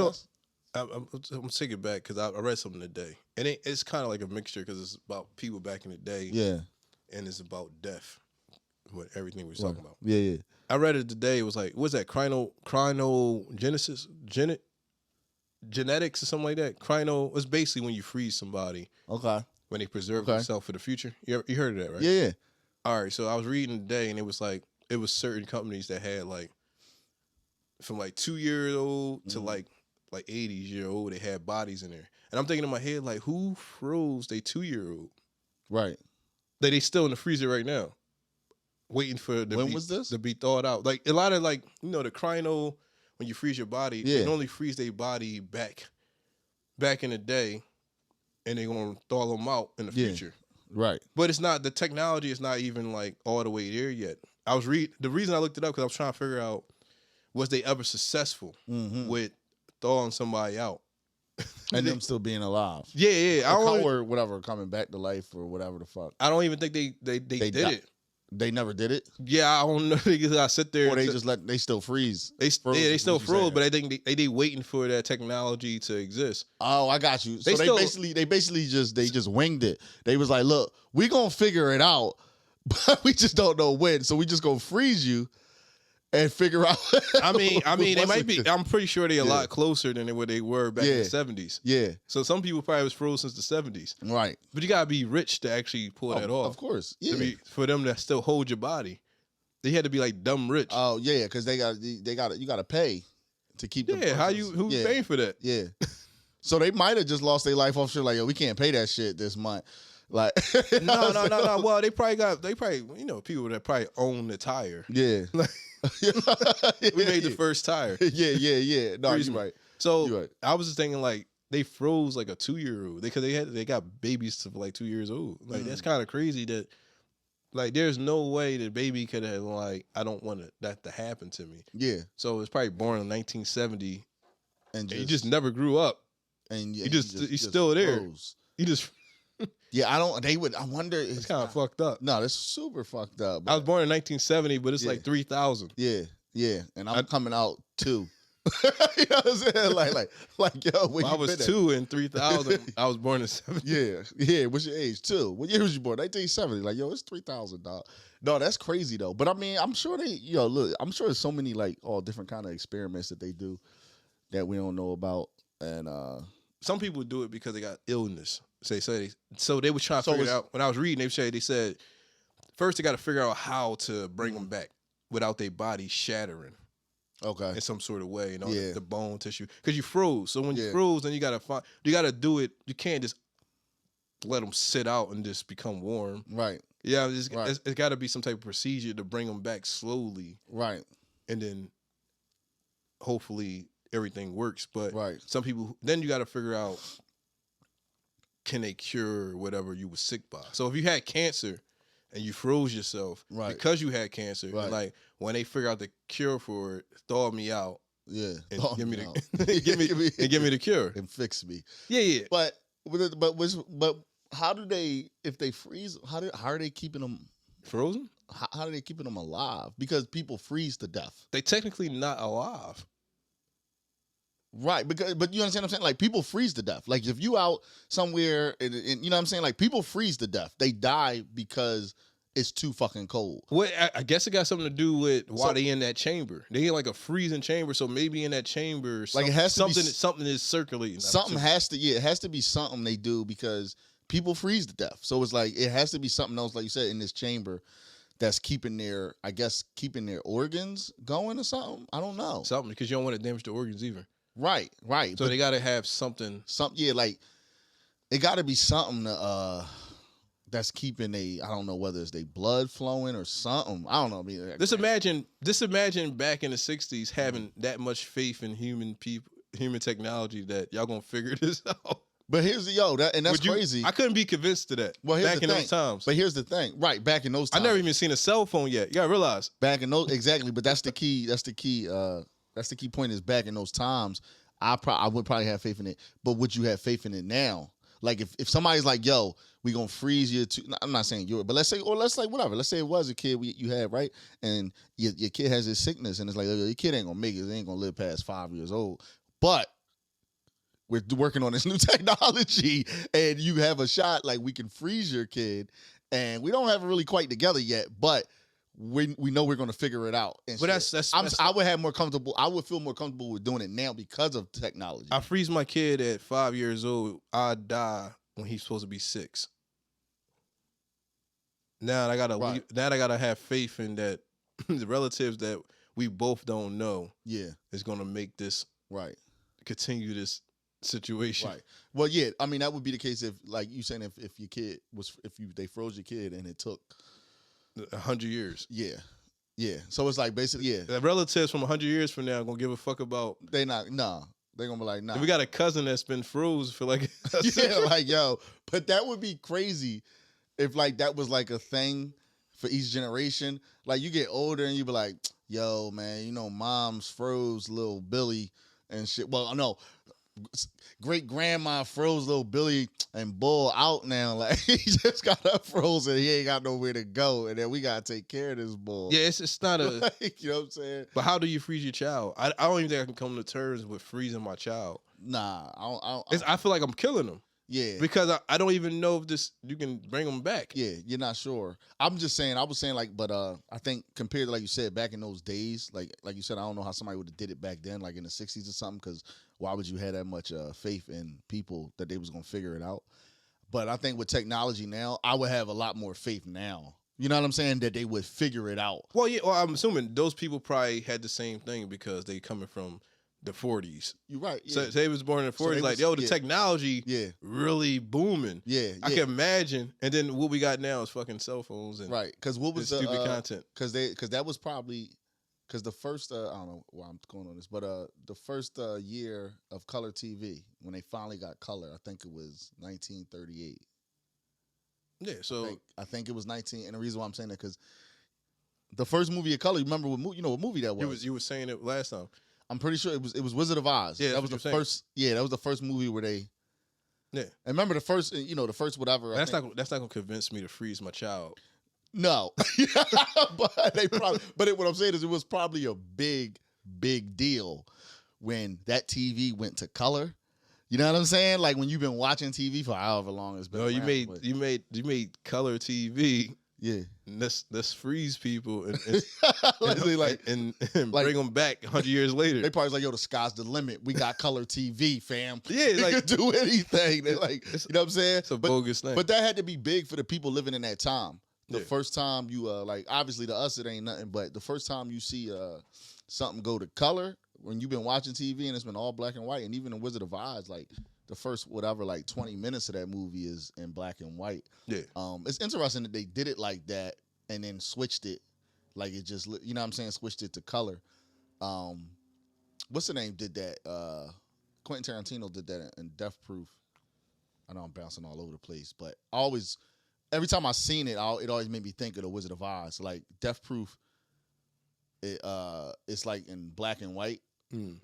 I'm taking it back because I read something today. And it's kind of like a mixture because it's about people back in the day. Yeah. And it's about death. What everything we're talking about. Yeah. I read it today. It was like, what's that? Cryogenesis? Genetics or something like that. Cryo, it's basically when you freeze somebody. Okay. When they preserve themselves for the future. You heard of that, right? Yeah. All right. So I was reading today, and it was certain companies that had like from like 2-year-old to like 80s-year-old. They had bodies in there, and I'm thinking in my head like, who froze they 2-year-old? Right. They still in the freezer right now, waiting for to be thawed out. Like a lot of like the cryo. When you freeze your body, they only freeze their body back in the day, and they're gonna thaw them out in the future. Right. But it's not, the technology is not even like all the way there yet. The reason I looked it up because I was trying to figure out, was they ever successful with thawing somebody out? And them still being alive. Yeah. Or whatever, coming back to life or whatever the fuck. I don't even think they did it. They never did it? Yeah, I don't know. Because I sit there. Or they still freeze. They still froze, but I think they waiting for that technology to exist. Oh, I got you. So they basically just winged it. They was like, look, we gonna figure it out, but we just don't know when. So we just gonna freeze you. and figure out. I mean, they might be. I'm pretty sure they're a lot closer than what they were back in the 70s. Yeah. So some people probably was froze since the 70s. Right. But you gotta be rich to actually pull that off. Of course. Yeah. For them to still hold your body, they had to be like dumb rich. Oh yeah, because you got to pay to keep. Yeah. Who's paying for that? Yeah. So they might have just lost their life off shit like, yo, we can't pay that shit this month. Like no. Well, they probably people that probably own the tire. Yeah. We made the first tire. Yeah. No, you're right. So you're right. I was just thinking like they froze like a 2-year-old because they got babies to like 2 years old. Like that's kind of crazy that like there's no way the baby could have like I don't want that to happen to me. Yeah. So it's probably born in 1970 and he just never grew up. And he's still there. Froze. He just I wonder. It's kind of fucked up. No, that's super fucked up. I was born in 1970, but it's like 3,000. Yeah. And I'm coming out too. You know what I'm saying? Like yo, when I was 2 in 3,000. I was born in 70. Yeah. What's your age? 2. What year was you born? 1970. Like yo, it's 3,000, dog. No, that's crazy though. But I mean, I'm sure I'm sure there's so many like all different kind of experiments that they do that we don't know about. And some people do it because they got illness. So they were trying to figure it out. When I was reading, they said first they got to figure out how to bring them back without their body shattering. Okay. In some sort of way, the bone tissue, because you froze. So when you froze, then you gotta do it. You can't just let them sit out and just become warm. Right. Yeah. It's got to be some type of procedure to bring them back slowly. Right. And then hopefully everything works. But right. Some people, then you got to figure out, can they cure whatever you were sick by? So if you had cancer and you froze yourself because you had cancer, like when they figure out the cure for it, thaw me out. Yeah. And give me the cure. And fix me. Yeah. But how do they, if they freeze, how are they keeping them frozen? How are they keeping them alive? Because people freeze to death. They technically not alive. Right, but you understand what I'm saying? Like, people freeze to death. Like, if you out somewhere, and you know what I'm saying? Like, people freeze to death. They die because it's too fucking cold. Well, I guess it got something to do with why they in that chamber. They in like a freezing chamber, so maybe in that chamber, like it has to something is circulating. Something has to, it has to be something they do because people freeze to death. So it's like it has to be something else, like you said, in this chamber that's keeping their organs going or something. I don't know. Something, because you don't want to damage the organs either. Right. So they got to have something. Like it got to be something that's keeping I don't know whether it's their blood flowing or something. I don't know. I mean, just imagine back in the 60s having that much faith in human technology that y'all gonna figure this out. But here's that's crazy. I couldn't be convinced to that. Well, back in those times. But here's the thing. Right, back in those times. I never even seen a cell phone yet. You gotta realize. Back in those, exactly. But that's the key. That's the key point is back in those times, I would probably have faith in it. But would you have faith in it now? Like if somebody's like, yo, we gonna freeze you I'm not saying you're, but let's say whatever. Let's say it was a kid you had, right? And your kid has this sickness and it's like, your kid ain't gonna make it. They ain't gonna live past 5 years old. But we're working on this new technology and you have a shot, like we can freeze your kid and we don't have it really quite together yet, but we know we're going to figure it out. And but I would have more comfortable. I would feel more comfortable with doing it now because of technology. I freeze my kid at 5 years old. I die when he's supposed to be 6. Now I gotta have faith in that the relatives that we both don't know. Yeah, is going to make this continue this situation. Right. Well, yeah. I mean, that would be the case if, like you saying, if your kid they froze your kid and it took 100 years. Yeah. So it's like basically, the relatives from 100 years from now are gonna give a fuck about. They're gonna be like, nah. We got a cousin that's been froze for like like yo. But that would be crazy if like that was like a thing for each generation. Like you get older and you be like, yo, man, mom's froze little Billy and shit. Well, no. Great grandma froze little Billy and Bull out now. Like he just got up frozen. He ain't got nowhere to go, and then we gotta take care of this bull. Yeah, it's not a. Like, you know what I'm saying? But how do you freeze your child? I don't even think I can come to terms with freezing my child. Nah, I feel like I'm killing them. Yeah. Because I don't even know if you can bring them back. Yeah, you're not sure. I'm just saying, I was saying like, but I think compared to like you said, back in those days, like you said, I don't know how somebody would have did it back then, like in the 60s or something, because why would you have that much faith in people that they was going to figure it out? But I think with technology now, I would have a lot more faith now. You know what I'm saying? That they would figure it out. Well, yeah, well, I'm assuming those people probably had the same thing because they coming from the 40s. You're right. Yeah. So they was born in the 40s. So like, the technology really booming. Yeah. I can imagine. And then what we got now is fucking cell phones. And right. Because what was the stupid content? Because that was probably, because the first, I don't know why I'm going on this, but the first year of color TV, when they finally got color, I think it was 1938. Yeah, so I think it was 19, and the reason why I'm saying that because the first movie of color, you remember what movie that was? You were saying it last time. I'm pretty sure it was Wizard of Oz. Yeah, that was the first. Yeah, that was the first movie where they. Yeah, and remember the first whatever. That's not gonna convince me to freeze my child. No, but what I'm saying is it was probably a big deal when that TV went to color. You know what I'm saying? Like when you've been watching TV for however long it's been. No, you made color TV. Yeah, and let's freeze people and bring them back 100 years later. They probably like, yo, the sky's the limit. We got color TV, fam. Yeah, you can do anything. They're like, you know what I'm saying? It's a bogus thing. But that had to be big for the people living in that time. The first time you like, obviously to us it ain't nothing, but the first time you see something go to color. When you've been watching TV and it's been all black and white, and even in Wizard of Oz, like the first 20 minutes of that movie is in black and white. Yeah. It's interesting that they did it like that and then switched it, like it just, you know what I'm saying, switched it to color. What's the name did that? Quentin Tarantino did that in Death Proof. I know I'm bouncing all over the place, but every time I seen it, it always made me think of the Wizard of Oz. Like Death Proof, it's like in black and white.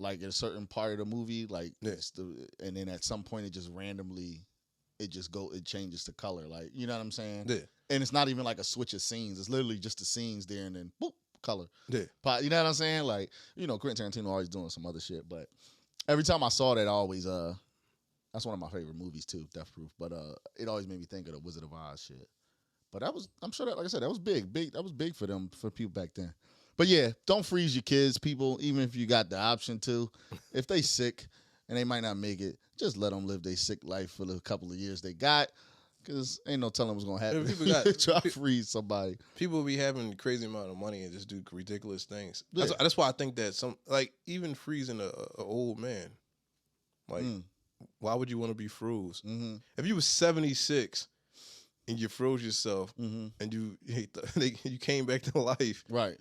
Like in a certain part of the movie, like and then at some point it just randomly it changes to color, like, you know what I'm saying? Yeah. And it's not even like a switch of scenes. It's literally just the scenes there and then boop, color. Yeah. But you know what I'm saying? Like, Quentin Tarantino always doing some other shit, but every time I saw that, I always that's one of my favorite movies too, Death Proof. But it always made me think of the Wizard of Oz shit. But I'm sure that, like I said, that was big. That was big for people back then. But yeah, don't freeze your kids, people, even if you got the option to. If they sick and they might not make it, just let them live their sick life for the couple of years they got, because ain't no telling what's going to happen. Try to freeze somebody. People be having a crazy amount of money and just do ridiculous things. Yeah. That's why I think that even freezing a old man, like, why would you want to be froze? Mm-hmm. If you was 76 and you froze yourself and you came back to life. Right.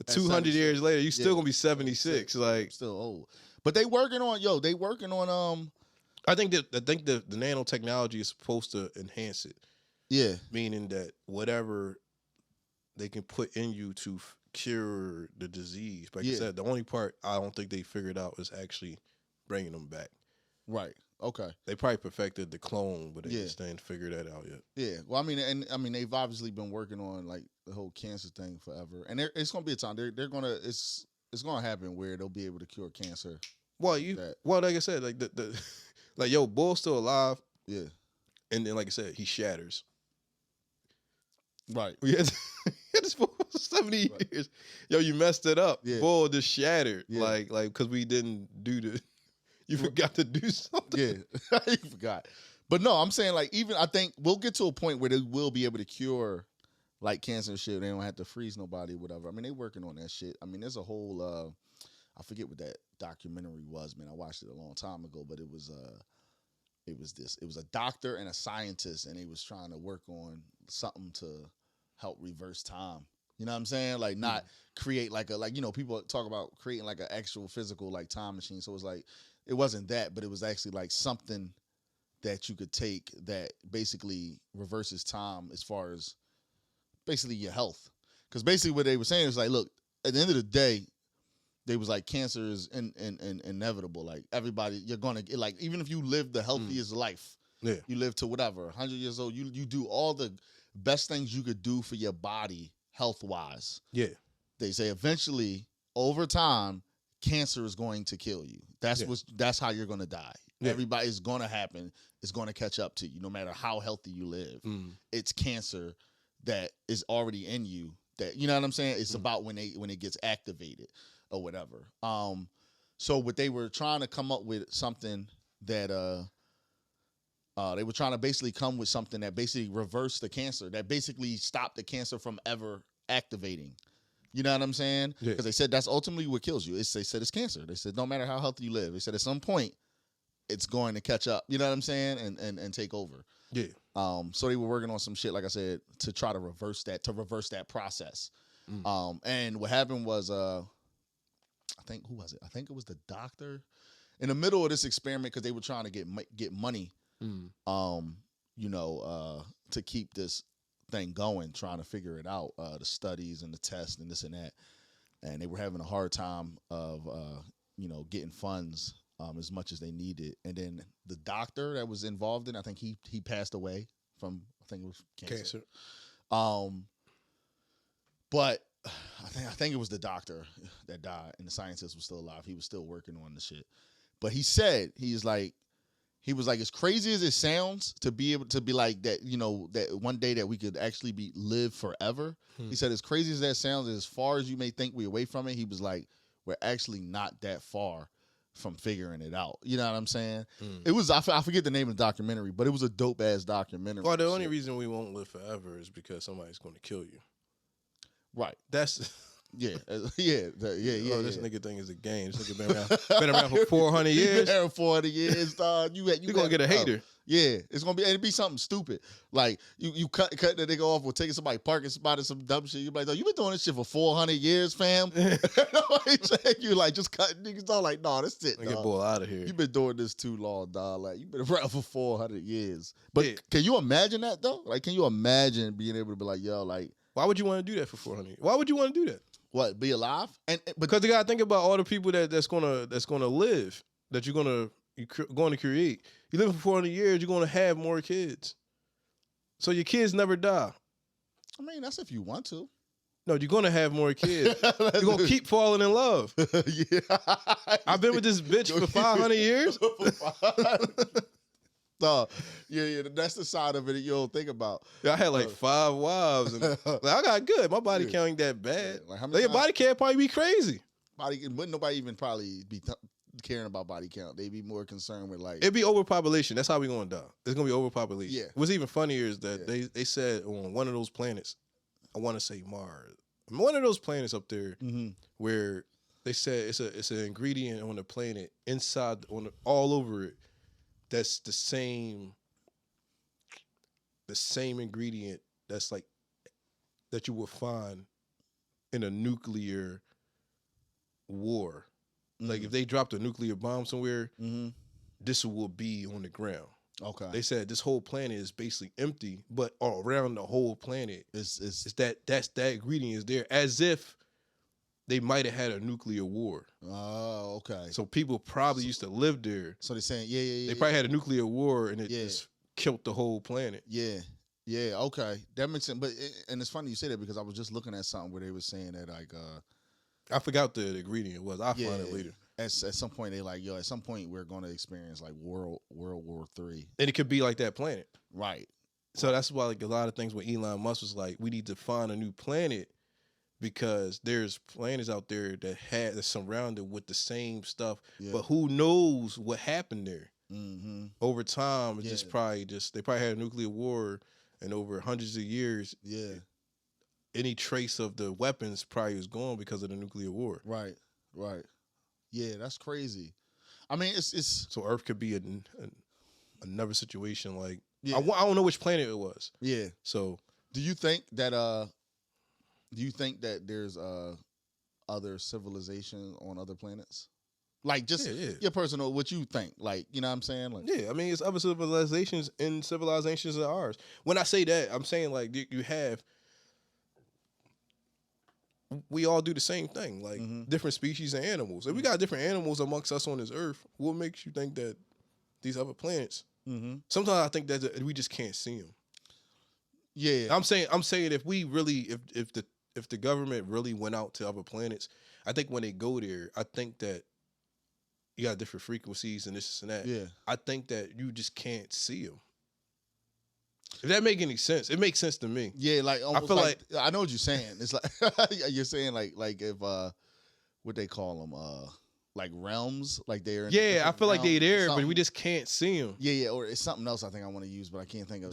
200 years later, you still gonna be 76. Like, still old. But they working on. I think the nanotechnology is supposed to enhance it. Yeah. Meaning that whatever they can put in you to cure the disease. Like I said, the only part I don't think they figured out is actually bringing them back. Right. Okay. They probably perfected the clone, but they just didn't figure that out yet. Yeah. Well, I mean, they've obviously been working on like the whole cancer thing forever, and it's gonna be a time it's gonna happen where they'll be able to cure cancer. Well, like I said, like the like, yo, Bull's still alive. Yeah. And then, like I said, he shatters. Right. We had this for 70 years. Yo, you messed it up. Yeah. Bull just shattered. Yeah. Like because we didn't do the. You forgot to do something. Yeah, you forgot. But no, I'm saying like I think we'll get to a point where they will be able to cure like cancer and shit. They don't have to freeze nobody, whatever. I mean, they working on that shit. I mean, there's a whole I forget what that documentary was, man. I watched it a long time ago, but it was a doctor and a scientist, and they was trying to work on something to help reverse time. You know what I'm saying? Like not create people talk about creating like an actual physical like time machine. So it was like it wasn't that, but it was actually like something that you could take that basically reverses time as far as basically your health. Because basically what they were saying is like, look, at the end of the day, they was like cancer is inevitable. Like everybody, you're gonna like even if you live the healthiest life, you live to whatever 100 years old, you do all the best things you could do for your body health wise. Yeah, they say eventually over time, cancer is going to kill you. That's how you're gonna die. Yeah. Everybody's going to happen. It's going to catch up to you no matter how healthy you live. It's cancer that is already in you. That, you know what I'm saying? It's about when it gets activated or whatever. So what they were trying to come up with something that they were trying to basically come with something that basically reversed the cancer, that basically stopped the cancer from ever activating. You know what I'm saying? Because they said that's ultimately what kills you. They said it's cancer. They said no matter how healthy you live, they said at some point it's going to catch up. You know what I'm saying? And take over. Yeah. So they were working on some shit, like I said, to try to reverse that process. And what happened was, I think who was it? I think it was the doctor in the middle of this experiment because they were trying to get money. To keep this thing going, trying to figure it out, the studies and the tests and this and that. And they were having a hard time of, getting funds as much as they needed. And then the doctor that was involved in, I think he passed away from, I think it was cancer. But I think it was the doctor that died and the scientist was still alive. He was still working on the shit. But he said, he was like, as crazy as it sounds to be able to be like that, that one day that we could actually live forever. He said, as crazy as that sounds, as far as you may think we're away from it, he was like, we're actually not that far from figuring it out. You know what I'm saying? It was, I forget the name of the documentary, but it was a dope ass documentary. Well, the only reason we won't live forever is because somebody's going to kill you. Right. That's... Yeah. This nigga thing is a game. This nigga been around for 400 years. Been around 400 years, dog. You gonna get a hater. Yeah, it's gonna be, and it'd be something stupid. Like you cut the nigga off or taking somebody parking spot or some dumb shit. You be like, you been doing this shit for 400 years, fam. You like just cutting niggas off. Like, no, that's it. Get boy out of here. You been doing this too long, dog. Like you been around for 400 years. But can you imagine that though? Like, can you imagine being able to be like, yo, like, why would you want to do that for 400? Why would you want to do that? What, be alive? Because you gotta think about all the people that's gonna live, that you're going to create. You live for 400 years, you're gonna have more kids. So your kids never die. I mean, that's if you want to. No, you're gonna have more kids. You're gonna keep falling in love. Yeah. I've been with this bitch for 500 years. Yeah, that's the side of it that you don't think about. Yeah, I had like 5 wives. And, like, I got good. My body count ain't that bad. Like, your body count probably be crazy. Wouldn't nobody even probably be caring about body count. They'd be more concerned with like... It'd be overpopulation. That's how we going down. It's going to be overpopulation. Yeah. What's even funnier is that they said on one of those planets, I want to say Mars, one of those planets up there where they said it's an ingredient on the planet inside, all over it, that's the same ingredient that's like that you will find in a nuclear war. Like if they dropped a nuclear bomb somewhere, this will be on the ground. Okay. They said this whole planet is basically empty, but around the whole planet is that ingredient is there, as if they might have had a nuclear war. Oh, okay. So people probably used to live there. So they're saying, yeah. They probably had a nuclear war and it just killed the whole planet. Yeah, okay. That makes sense. But and it's funny you say that because I was just looking at something where they were saying that like... I forgot the ingredient was. I'll find it later. At some point, they like, yo, at some point we're going to experience like World War III. And it could be like that planet. Right. So that's why like a lot of things with Elon Musk was like, we need to find a new planet because there's planets out there that's surrounded with the same stuff, but who knows what happened there? Over time, it's just probably they probably had a nuclear war, and over hundreds of years, any trace of the weapons probably was gone because of the nuclear war. Right. Yeah, that's crazy. I mean, it's so Earth could be another situation. Like I don't know which planet it was. Yeah. So do you think that there's other civilizations on other planets? Like just your personal, what you think? Like, you know what I'm saying? Like, I mean, it's other civilizations and civilizations are ours. When I say that, I'm saying like you have. We all do the same thing, like different species of animals. If we got different animals amongst us on this earth, what makes you think that these other planets? Sometimes I think that we just can't see them. Yeah, I'm saying if we really, if the government really went out to other planets, I think when they go there, I think that, you got different frequencies and this and that. Yeah. I think that you just can't see them. If that make any sense, it makes sense to me. Yeah, like almost I feel like I know what you're saying. It's like you're saying like if what they call them like realms, like they're in I feel like they're there, something. but we just can't see them. Yeah, or it's something else I think I want to use, but I can't think of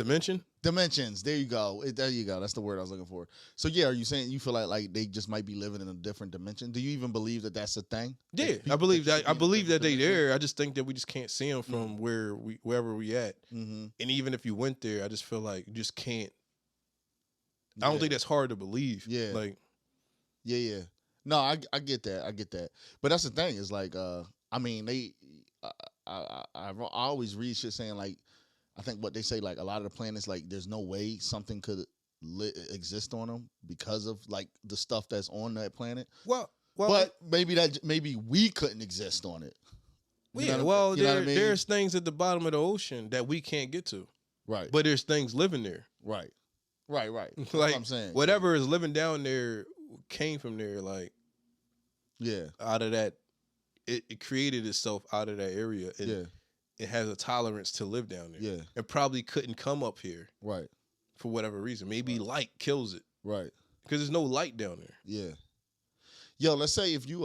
Dimensions. There you go. There you go. That's the word I was looking for. So yeah, are you saying you feel like they just might be living in a different dimension? Do you even believe that that's a thing? Yeah, I believe that. I believe that they there. I just think that we just can't see them from wherever we at. Mm-hmm. And even if you went there, I just feel like you just can't. I don't think that's hard to believe. Yeah. Like. Yeah. No, I get that. I get that. But that's the thing is like, I mean, I always read shit saying like, I think what they say like a lot of the planets like there's no way something could exist on them because of like the stuff that's on that planet. Well, but maybe we couldn't exist on it. There's things at the bottom of the ocean that we can't get to. Right. But there's things living there. Right. That's like what I'm saying. Whatever is living down there came from there, like out of that, it created itself out of that area. And it has a tolerance to live down there. Yeah. It probably couldn't come up here. Right. For whatever reason. Maybe light kills it. Right. Because there's no light down there. Yeah. Yo, let's say if you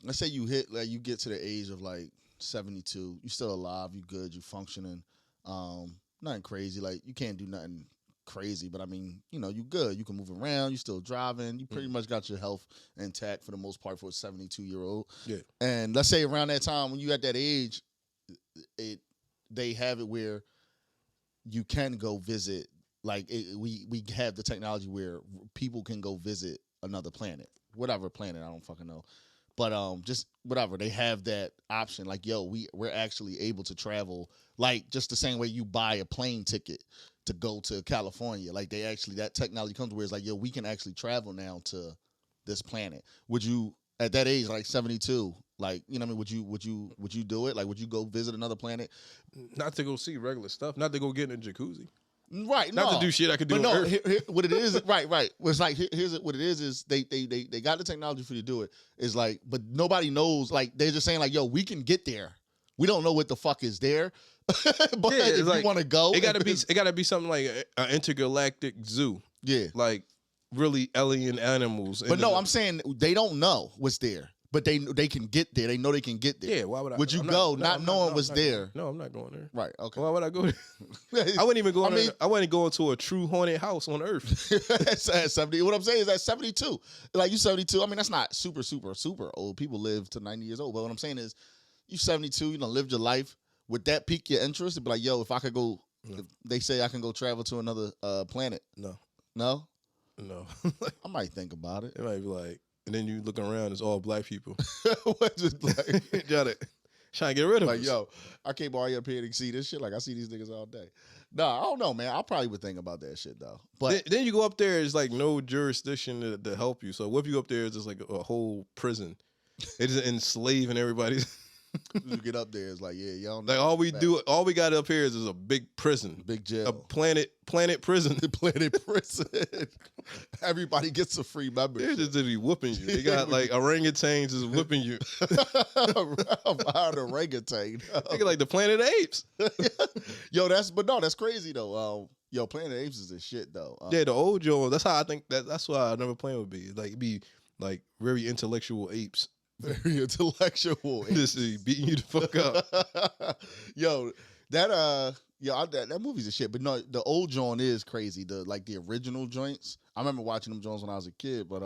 let's say you hit like you get to the age of like 72, you still alive, you good, you functioning, nothing crazy, like you can't do nothing crazy, but I mean, you know, you good, you can move around, you still driving, you pretty much got your health intact for the most part for a 72-year-old. Yeah. And let's say around that time when you at that age, they have it where you can go visit, like we have the technology where people can go visit another planet, whatever planet, I don't fucking know. But just whatever, they have that option. Like, yo, we're actually able to travel, like just the same way you buy a plane ticket to go to California. Like they actually, that technology comes where it's like, yo, we can actually travel now to this planet. Would you, at that age, like 72, like, you know what I mean? Would you do it? Like, would you go visit another planet? Not to go see regular stuff. Not to go get in a jacuzzi. Right, not to do shit I could do. But no, what it is, right. It's like here's what it is they got the technology for you to do it. It's like, but nobody knows. Like they're just saying like, yo, we can get there. We don't know what the fuck is there, but if like, you want to go, it gotta be something like an intergalactic zoo. Yeah, like really alien animals. But no, I'm saying they don't know what's there. But they can get there. They know they can get there. Yeah, why would I? Would you go not knowing what's there? No, I'm not going there. Right, okay. Why would I go there? I wouldn't even go I wouldn't go into a true haunted house on Earth. At 70. What I'm saying is at 72. Like you 72. I mean, that's not super old. People live to 90 years old. But what I'm saying is you 72, you done lived your life. Would that pique your interest? It'd be like, yo, if I could go, if they say I can go travel to another planet. No. No? No. I might think about it. It might be like, and then you look around, it's all black people. What, just black? Trying to get rid of like, us. yo, I came all up here to see this shit. Like, I see these niggas all day. No, I don't know, man. I probably would think about that shit, though. But then you go up there, it's like no jurisdiction to help you. So what if you up there is just like a whole prison? It's just enslaving everybody. You get up there, it's like, yeah, y'all know. Like all we got up here is a big prison. Big jail. A planet prison. Planet prison. Everybody gets a free membership. They're just be whooping you. They got like orangutans just whipping you. Behind orangutan. They get like the Planet of the Apes. Yo, that's crazy though. Yo, Planet of the Apes is the shit though. Yeah, the old Joe. That's how I think that's why I never plan would be. Like it'd be like very intellectual apes. Very intellectual. Just beating you the fuck up. Yo, that movie's a shit. But no, the old joint is crazy. The original joints. I remember watching them joints when I was a kid. But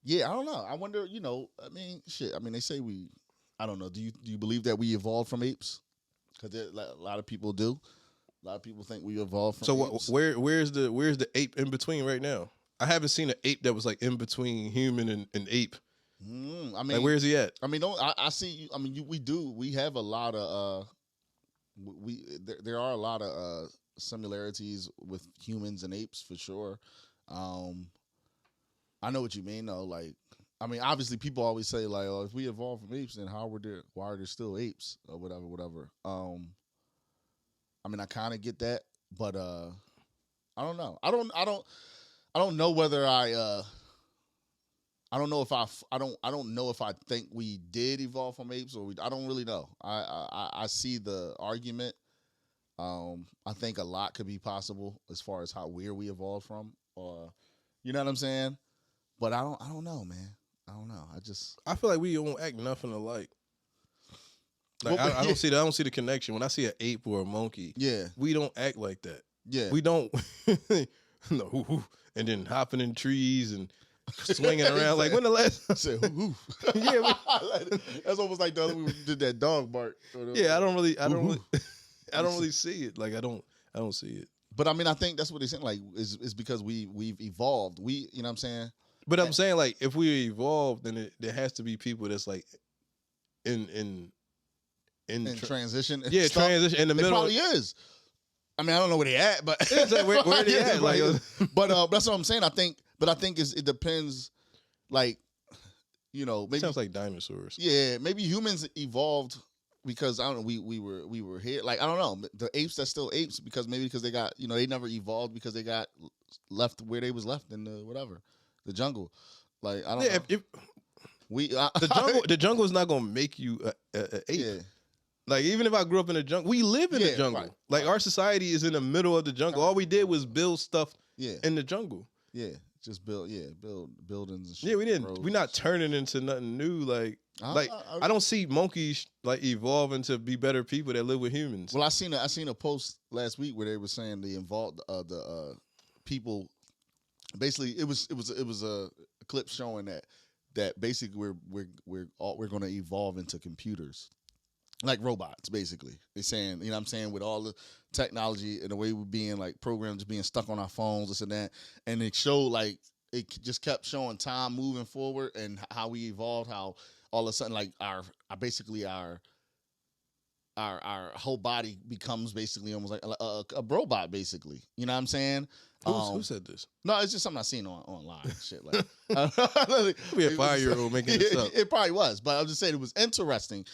yeah, I don't know. I wonder. You know, I mean, shit. I mean, they say I don't know. Do you believe that we evolved from apes? Because a lot of people do. A lot of people think we evolved from. So apes. where's the ape in between right now? I haven't seen an ape that was like in between human and ape. I mean, like, where's he at? I mean, I see. I mean, we have a lot of there are a lot of similarities with humans and apes for sure. I know what you mean though. Like, I mean, obviously, people always say like, "Oh, if we evolved from apes, then why are there still apes or whatever?" I mean, I kind of get that, but I don't know. I don't know whether I don't know if I don't know if I think we did evolve from apes or I don't really know. I see the argument. I think a lot could be possible as far as where we evolved from, or you know what I'm saying. But I don't know, man. I don't know. I feel like we don't act nothing alike. Like I don't see I don't see the connection when I see an ape or a monkey. Yeah, we don't act like that. Yeah, we don't. No, and then hopping in trees and swinging around like when the last I said, yeah, that's almost like the other we did that dog bark. Yeah, I don't really see it. Like I don't see it. But I mean, I think that's what they're saying. Like, is because we've evolved. You know what I'm saying? But I'm saying like if we evolved, then there has to be people that's like in transition. Yeah, stuff. Transition in the middle. It probably is. I mean, I don't know where they at, but it's like where they at? Like, but that's what I'm saying. I think it depends. Like, you know, maybe sounds like dinosaurs. Yeah, maybe humans evolved because I don't know. We were here. Like, I don't know. The apes that's still apes because they got, you know, they never evolved because they got left where they was left in the jungle. Like, I don't know. The jungle is not gonna make you a ape. Yeah. Like, even if I grew up in the jungle, we live in the jungle. Right, like, our society is in the middle of the jungle. All we did was build stuff in the jungle. Yeah, just build buildings and shit. Yeah, we're not turning into nothing new. Like, I don't see monkeys, like, evolving to be better people that live with humans. Well, I seen a post last week where they were saying they involved the people. Basically, it was a clip showing that basically we're going to evolve into computers. Like robots, basically. They're saying, you know what I'm saying, with all the technology and the way we're being, like, programs being stuck on our phones, this and that. And it showed, like, it just kept showing time moving forward and how we evolved, how all of a sudden, like, our whole body becomes basically almost like a robot, basically. You know what I'm saying? Who said this? No, it's just something I seen online. Shit, like be a 5-year-old making this up. It probably was, but I'm just saying it was interesting.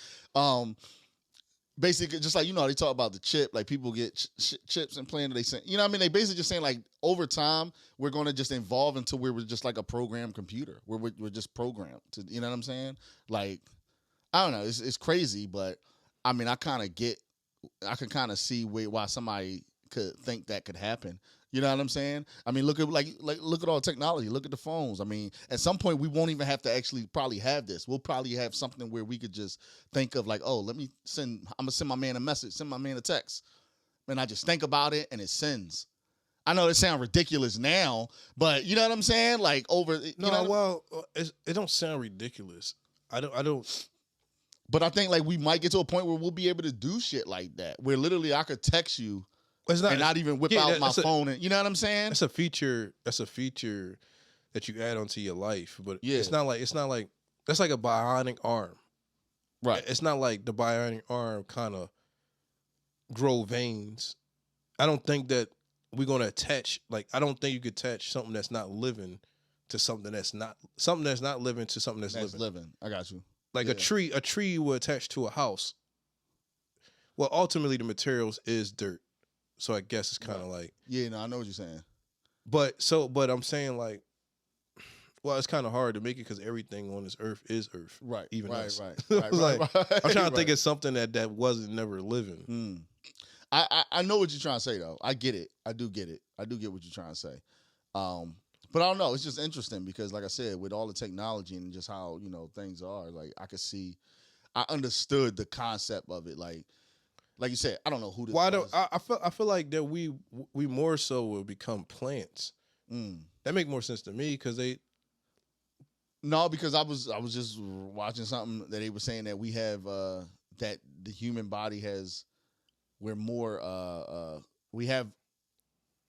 Basically, just like, you know, they talk about the chip, like people get chips implanted. They say, you know what I mean? They basically just saying, like, over time, we're going to just evolve until we're just like a programmed computer. We're just programmed to, you know what I'm saying? Like, I don't know. It's crazy, but I mean, I can kind of see why somebody could think that could happen. You know what I'm saying? I mean, look at look at all the technology. Look at the phones. I mean, at some point we won't even have to actually probably have this. We'll probably have something where we could just think of, like, oh, I'm gonna send my man a message, send my man a text, and I just think about it and it sends. I know it sounds ridiculous now, but you know what I'm saying? Like, it don't sound ridiculous. I don't. But I think, like, we might get to a point where we'll be able to do shit like that, where literally I could text you and not even whip out my phone. And you know what I'm saying? That's a feature that you add onto your life. But it's not like that's like a bionic arm. Right. It's not like the bionic arm kind of grow veins. I don't think that we're gonna attach, like, I don't think you could attach something that's not living to something that's not living to something that's living. I got you. Like a tree will attach to a house. Well, ultimately the materials is dirt. So I guess it's kind of like... Yeah, no, I know what you're saying. But I'm saying, like, well, it's kind of hard to make it because everything on this earth is earth. Right, even right, us. Right. I'm trying to think of something that wasn't never living. I know what you're trying to say, though. I get it. I do get it. I do get what you're trying to say. But I don't know. It's just interesting because, like I said, with all the technology and just how, you know, things are, like, I understood the concept of it. Like you said, I don't know who this was. I feel like that we more so will become plants. That make more sense to me because No, because I was just watching something that they were saying that we have that the human body has. We're more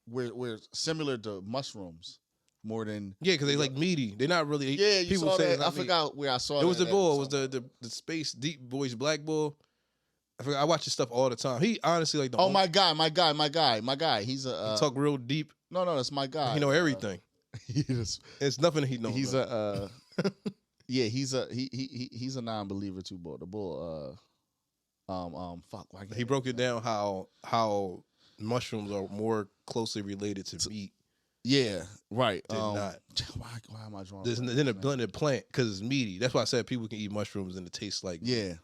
we're similar to mushrooms more than because they like meaty. They're not really. Yeah, you saw that. I forgot where I saw it. It was the bull. It was the space deep voice black bull. I forgot. I watch his stuff all the time. He honestly like the. My guy. He's he talk real deep. No, that's my guy. He know everything. It's nothing he knows. He's he's a non-believer too, boy. The bull. He broke it down how mushrooms are more closely related to meat Yeah, right. Did not. Why am I drawing? Then a blended plant because it's meaty. That's why I said people can eat mushrooms and it tastes like. Yeah.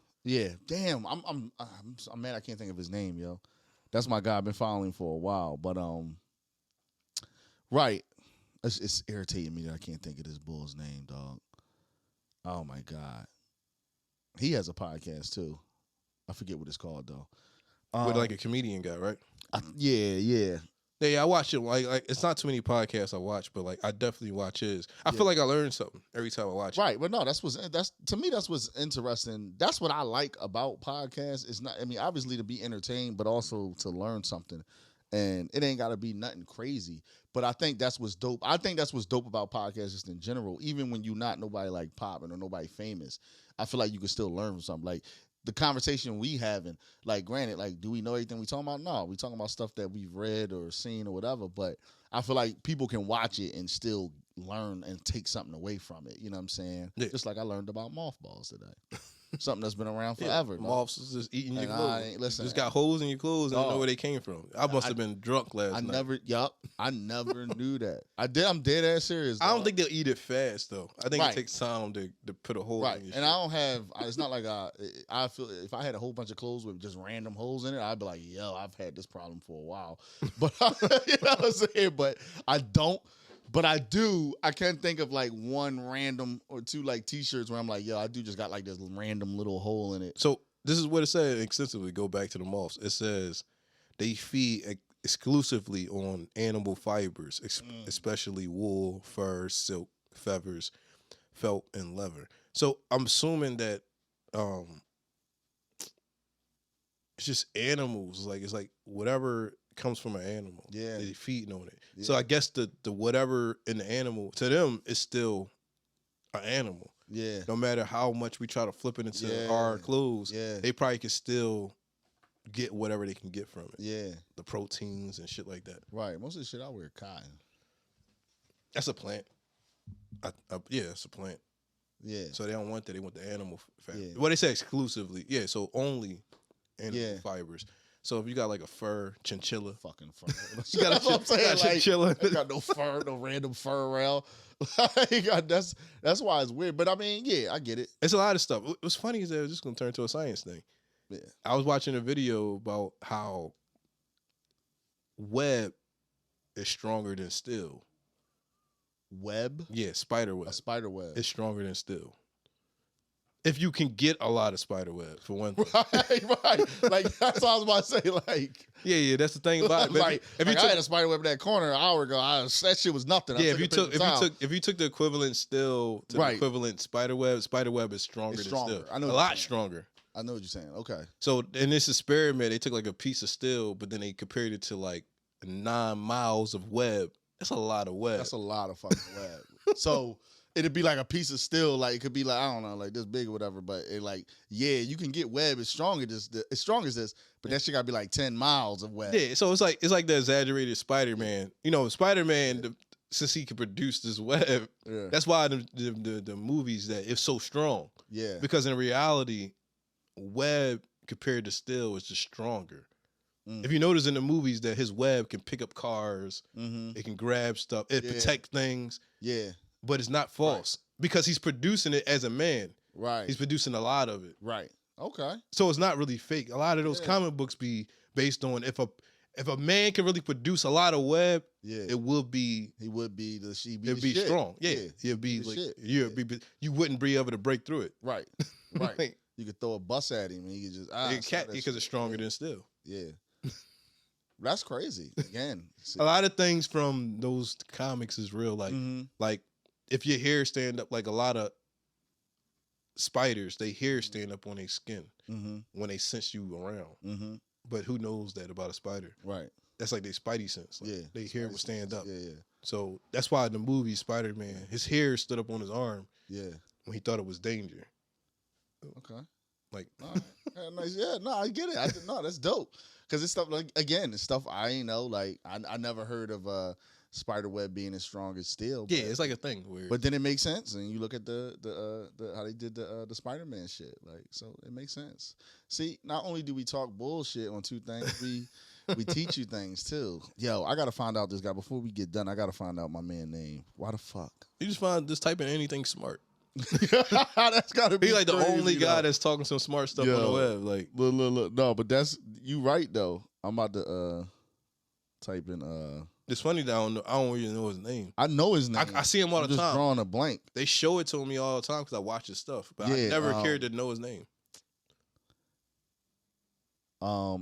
Damn, I'm mad. I can't think of his name, yo. That's my guy. I've been following for a while, but right. It's irritating me that I can't think of this bull's name, dog. Oh my god, he has a podcast too. I forget what it's called though. With like a comedian guy, right? Yeah. Yeah, I watch it. Like it's not too many podcasts I watch, but like I definitely watch his. I feel like I learn something every time I watch it. Right, but no, that's to me that's what's interesting. That's what I like about podcasts. It's not. I mean, obviously to be entertained, but also to learn something. And it ain't got to be nothing crazy. But I think that's what's dope. I think that's what's dope about podcasts just in general. Even when you're not nobody like popping or nobody famous, I feel like you can still learn from something. Like the conversation we having, like granted, like do we know everything we talking about? No, we talking about stuff that we've read or seen or whatever. But I feel like people can watch it and still learn and take something away from it. You know what I'm saying? Yeah. Just like I learned about mothballs today. Something that's been around forever. Yeah, moths is just eating your clothes. Listen, just got holes in your clothes and don't know where they came from. I must have been drunk last night. I never knew that. I'm dead ass serious. Dog. I don't think they'll eat it fast though. I think it takes time to put a hole in your shit. I don't have. It's not like I feel if I had a whole bunch of clothes with just random holes in it, I'd be like, yo, I've had this problem for a while. But you know what I'm saying. But I don't. But I do. I can't think of like one random or two like T-shirts where I'm like, yo, I do just got like this random little hole in it. So this is what it said extensively. Go back to the moths. It says they feed exclusively on animal fibers, especially wool, fur, silk, feathers, felt, and leather. So I'm assuming that it's just animals. Like it's like whatever comes from an animal. Yeah. They feeding on it. Yeah. So I guess the whatever in the animal, to them, is still an animal. Yeah. No matter how much we try to flip it into our clothes, they probably can still get whatever they can get from it. Yeah. The proteins and shit like that. Right. Most of the shit I wear cotton. That's a plant. It's a plant. Yeah. So they don't want that. They want the animal fat. Yeah. Well, they say exclusively. Yeah. So only animal fibers. So if you got like a fur, chinchilla. Fucking fur. You got what I'm saying? Chinchilla. I got no fur, no random fur around. That's why it's weird. But I mean, yeah, I get it. It's a lot of stuff. What's funny is that it's just going to turn to a science thing. Yeah. I was watching a video about how web is stronger than steel. Web? Yeah, spider web. A spider web. It's stronger than steel. If you can get a lot of spider web, for one thing. Right. Like, that's what I was about to say. Like, yeah, that's the thing about it. Like, I had a spider web in that corner an hour ago. That shit was nothing. Yeah, if you took the equivalent steel to the equivalent spider web is stronger than steel. I know a lot stronger. I know what you're saying. Okay. So in this experiment, they took like a piece of steel, but then they compared it to like 9 miles of web. That's a lot of web. That's a lot of fucking web. So it'd be like a piece of steel, like it could be like, I don't know, like this big or whatever. But it like, yeah, you can get web as strong as this, but that shit gotta be like 10 miles of web. Yeah, so it's like the exaggerated Spider-Man. You know, Spider-Man, since he could produce this web, that's why the movies that it's so strong. Yeah. Because in reality, web compared to steel is just stronger. If you notice in the movies that his web can pick up cars, it can grab stuff, it protect things. Yeah. But it's not false because he's producing it as a man. Right. He's producing a lot of it. Right. Okay. So it's not really fake. A lot of those comic books be based on if a man can really produce a lot of web, it would be it'd be strong. Yeah. It'd be like you wouldn't be able to break through it. Right. Right. You could throw a bus at him and he could just because it's stronger than steel. Yeah. That's crazy. Again, a lot of things from those comics is real. Like if your hair stand up, like a lot of spiders, they hair stand up on their skin when they sense you around. But who knows that about a spider? Right. That's like their spidey sense. Like their hair will stand up. Yeah. So that's why in the movie Spider-Man, his hair stood up on his arm. Yeah. When he thought it was danger. Okay. Like, nice. Yeah, no, I get it. No, that's dope. Because it's stuff like, again, it's stuff I ain't know. Like, I never heard of spider web being as strong as steel. Yeah, it's like a thing. Weird. But then it makes sense, and you look at the how they did the Spider-Man shit. Like, so it makes sense. See, not only do we talk bullshit on two things, We teach you things too. Yo, I gotta find out this guy before we get done. I gotta find out my man name. Why the fuck? You just type in anything smart. That's gotta be. He's like the crazy, only guy though. that's talking some smart stuff on the web. Like, look. No, but that's you right though. I'm about to type in. It's funny that I don't even know his name. I know his name. I see him all the just time. Drawing a blank. They show it to me all the time because I watch his stuff, but I never cared to know his name.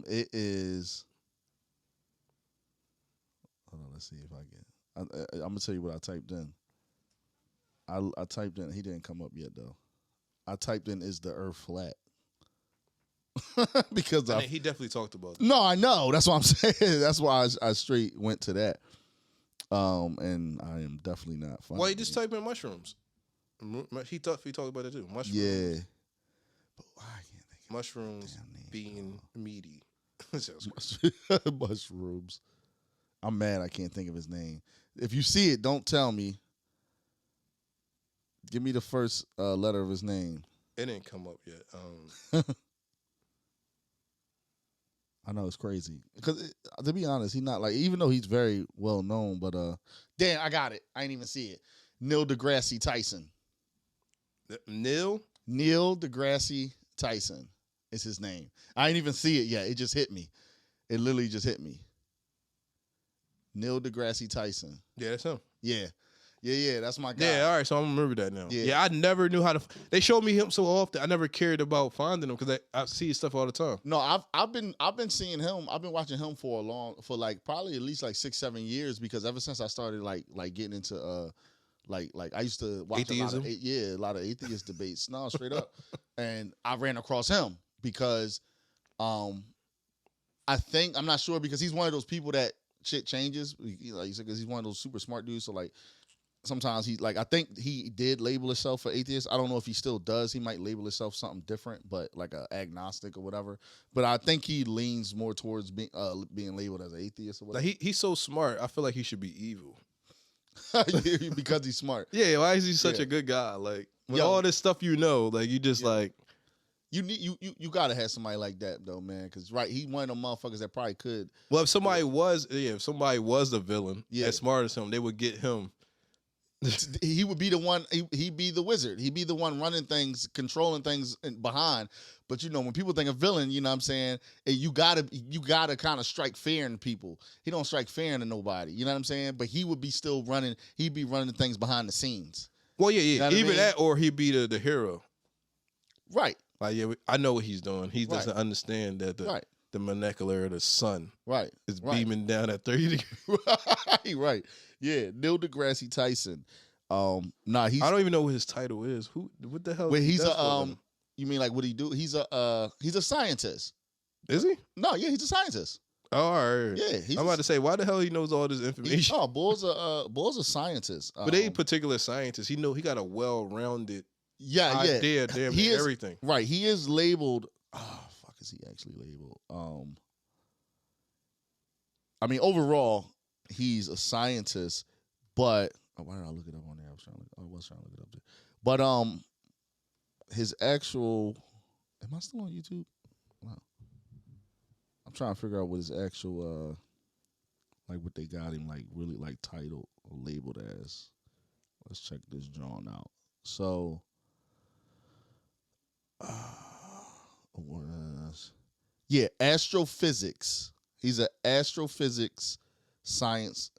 It is. Hold on, let's see if I get. I'm gonna tell you what I typed in. I typed in. He didn't come up yet though. I typed in "Is the Earth flat?" Because he definitely talked about it. No, I know. That's what I'm saying. That's why I straight went to that. And I am definitely not fine. Why you just type in mushrooms? He talked about it too. Mushrooms. Yeah. But why I can't think of mushrooms being meaty. Mushrooms. I'm mad I can't think of his name. If you see it, don't tell me. Give me the first letter of his name. It didn't come up yet. I know it's crazy because to be honest, he's not like, even though he's very well known, but damn, I got it. I ain't even see it. Neil deGrasse Tyson. Neil deGrasse Tyson is his name. I ain't even see it yet. It just hit me. It literally just hit me. Neil deGrasse Tyson. Yeah, that's him. Yeah, that's my guy. Yeah, all right, so I remember that now. Yeah, I never knew how to. They showed me him so often. I never cared about finding him because I see his stuff all the time. No, I've been seeing him. I've been watching him for like probably at least like 6-7 years, because ever since I started like getting into like I used to watch atheism? a lot of atheist debates. No, straight up, and I ran across him because I think, I'm not sure, because he's one of those people that shit changes. Like you said, because he's one of those super smart dudes. So like, sometimes he, like, I think he did label himself an atheist. I don't know if he still does. He might label himself something different, but like a agnostic or whatever. But I think he leans more towards being labeled as an atheist or whatever. Like he's so smart. I feel like he should be evil. Because he's smart. Yeah, why is he such a good guy? Like, with all this stuff, like, you just like. You gotta have somebody like that though, man. Because he one of them motherfuckers that probably could. Well, if somebody was the villain, as smart as him, they would get him. He would be the one. He'd be the wizard. He'd be the one running things, controlling things behind. But when people think of villain, you know what I'm saying, you gotta kind of strike fear in people. He don't strike fear into nobody. You know what I'm saying? But he would be still running. He'd be running things behind the scenes. Well, yeah. You know Even that, or he'd be the hero. Right. Like, I know what he's doing. He doesn't understand that the molecular, the sun, is beaming down at 30 degrees. Right. Yeah. Neil deGrasse Tyson. I don't even know what his title is. What the hell? Well, he's you mean like what he do? He's a scientist. Is he? No, yeah, he's a scientist. Oh, all right. Yeah, I'm about to say, why the hell he knows all this information? Bull's a scientist. But a particular scientist, he got a well-rounded idea. Damn, he is, everything. Right. He is labeled. Oh, fuck, is he actually labeled? I mean, overall, he's a scientist, but why did I look it up on there? I was trying to look it up there. But his actual, am I still on YouTube? No. I'm trying to figure out what his actual like what they got him like really like titled or labeled as. Let's check this John out. So astrophysics. He's an astrophysics science.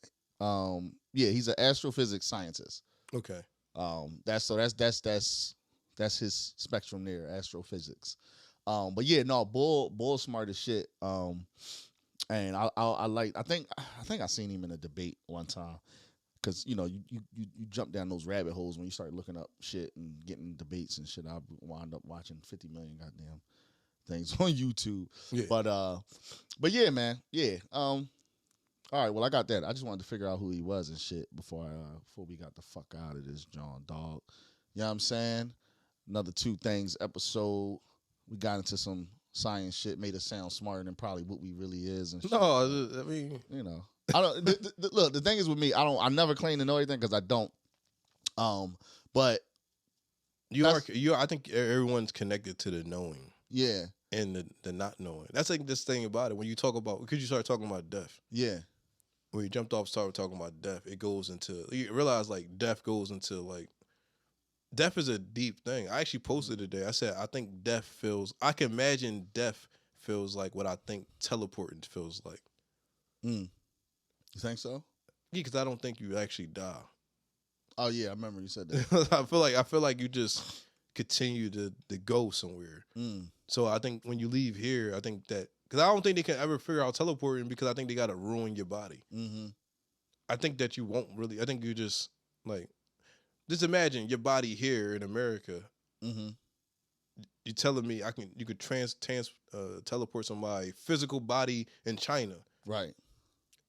He's an astrophysics scientist. Okay. That's his spectrum there, astrophysics. But yeah, no, Bull smart as shit. And I think I seen him in a debate one time. Cause you jump down those rabbit holes when you start looking up shit and getting debates and shit. I wind up watching 50 million goddamn things on YouTube. Yeah. But yeah, man, yeah. All right, well I got that. I just wanted to figure out who he was and shit before we got the fuck out of this John dog. You know what I'm saying? Another 2 Things episode. We got into some science shit, made us sound smarter than probably what we really is and shit. No, I mean, I don't look. The thing is with me, I never claim to know anything because I don't. But I think everyone's connected to the knowing. Yeah. and the not knowing. That's like this thing about it. When you talk about, because you start talking about death. Yeah. When you jumped off, started talking about death, it goes into, you realize like death goes into like, death is a deep thing. I actually posted today. I said, I think death feels, I can imagine death feels like what I think teleporting feels like. You think so? Yeah, because I don't think you actually die. Oh yeah, I remember you said that. I feel like you just continue to go somewhere. So I think when you leave here, I think that, because I don't think they can ever figure out teleporting, because I think they got to ruin your body. I think that you won't really. I think you just like, just imagine your body here in America. You're telling me you could teleport somebody's physical body in China, right?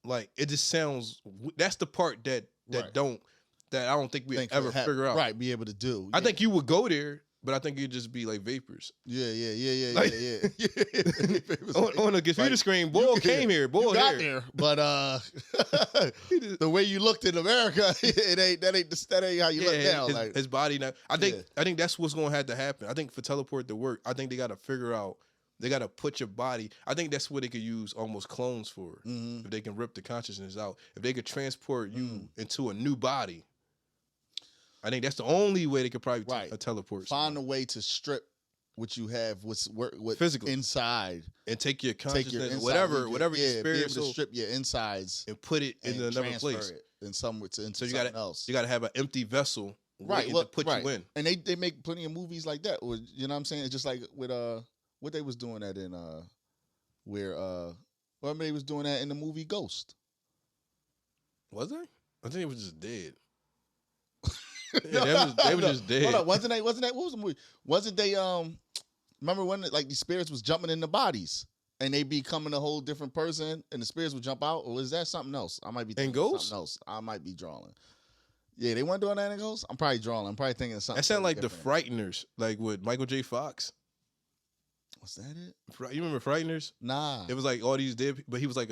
Like, it just sounds. That's the part that I don't think we ever figure out. Right, be able to do. I think you would go there, but I think you'd just be like vapors. Yeah. Like, on a computer screen, Bull came here. Bull got there, but the way you looked in America, that ain't how you look now. His body now. I think that's what's going to have to happen. I think for teleport to work, I think they got to figure out. They got to put your body. I think that's what they could use almost clones for. If they can rip the consciousness out, if they could transport you into a new body. I think that's the only way they could probably teleport. Find a way to strip what you have, what's physically inside, and take your consciousness, whatever your spirit, be able to strip your insides and put it in another place, in somewhere to so you got else. You got to have an empty vessel, to put you in. And they make plenty of movies like that. Or, you know what I'm saying? It's just like with what they was doing that in they was doing that in the movie Ghost. Was they? I think it was just dead. Yeah, they were just dead. Hold on, wasn't that? What was the movie? Wasn't they? Remember when like the spirits was jumping in the bodies and they becoming a whole different person and the spirits would jump out? Or is that something else? I might be thinking of something else. I might be drawing. Yeah, they weren't doing that in Ghost. I'm probably drawing. I'm probably thinking of something. That sounded like different. The Frighteners, like with Michael J. Fox. Was that it? You remember Frighteners? Nah. It was like all these dead, but he was like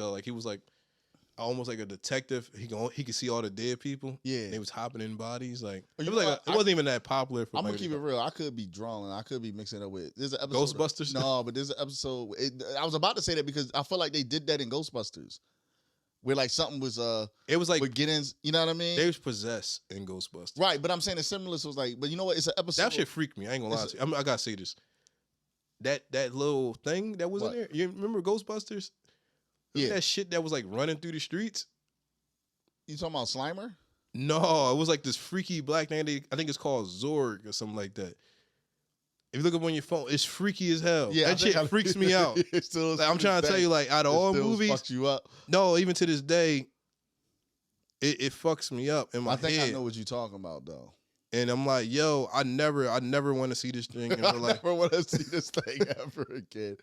almost like a detective. He could see all the dead people. Yeah, and they was hopping in bodies. Like it was like it wasn't even that popular. I'm gonna keep it real. I could be drawing. I could be mixing it up with. There's an episode Ghostbusters. No, but there's an episode. I was about to say that because I feel like they did that in Ghostbusters, where like something was it was like beginnings. You know what I mean? They was possessed in Ghostbusters. Right, but I'm saying it's similar. So it's like, but you know what? It's an episode. That shit freaked me. I ain't gonna lie to you. I gotta say this. That little thing that was in there. You remember Ghostbusters? Yeah, that shit that was like running through the streets. You talking about Slimer? No, it was like this freaky black thing. I think it's called Zorg or something like that. If you look up on your phone, it's freaky as hell. Yeah, that shit freaks me out. Like, I'm trying to tell you, like, out of all movies, fucks you up. No, even to this day, it fucks me up in my head. I think I know what you're talking about, though. And I'm like, yo, I never want to see this thing in real life. I never want to see this thing ever again.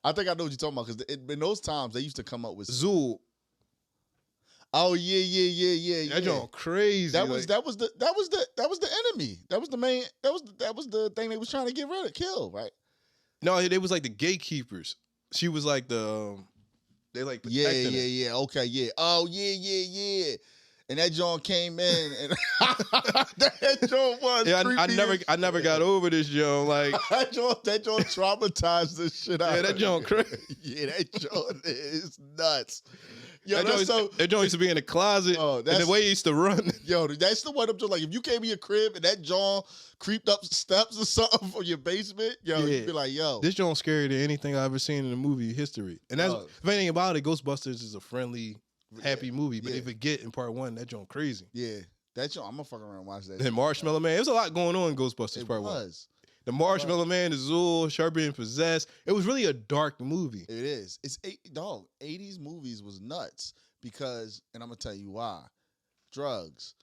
I think I know what you're talking about because in those times they used to come up with Zool. Oh yeah. That joint crazy. That was the enemy. That was the main. That was the thing they was trying to get rid of, kill, right? No, they was like the gatekeepers. She was like they like protecting yeah. Okay, yeah. Oh yeah. And that joint came in, and that joint was. Yeah, I never got over this joint. Like that joint traumatized the shit out. Yeah, that joint crazy. Yeah, that joint is nuts. Yo, that joint used to be in the closet. Oh, and the way he used to run. Yo, that's the one I'm just like. If you came in your crib and that joint creeped up steps or something from your basement, you'd be like, yo, this joint's scarier than anything I've ever seen in the movie history. And that's if anything about it, Ghostbusters is a friendly. Happy movie, but they forget in part 1 that joint crazy. Yeah, that joint I'm gonna fuck around and watch that. And Marshmallow Man, there's a lot going on in Ghostbusters part 1. The Marshmallow Man, the Zool, Sharp being possessed. It was really a dark movie. It is. It's 80s movies was nuts because, and I'm gonna tell you why. Drugs.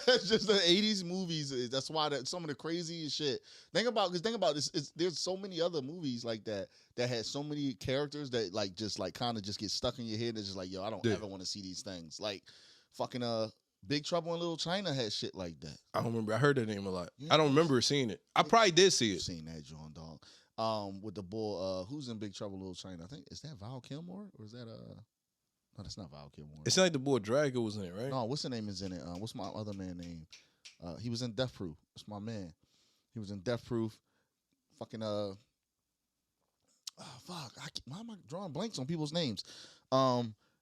It's just the 80s movies. That's why some of the craziest shit. Think about this. There's so many other movies like that had so many characters that like just like kind of just get stuck in your head. It's just like, yo, I don't ever want to see these things. Like fucking Big Trouble in Little China had shit like that. I don't remember. I heard that name a lot. Yeah. I don't remember seeing it. I probably did see it. Seen that, John Dog. With the boy, who's in Big Trouble in Little China? I think is that Val Kilmer or is that No, that's not Val Kilmer. It's like the boy Drago was in it, right? No, what's the name is in it? What's my other man name? He was in Death Proof. That's my man. He was in Death Proof. Fucking Oh fuck! Why am I drawing blanks on people's names?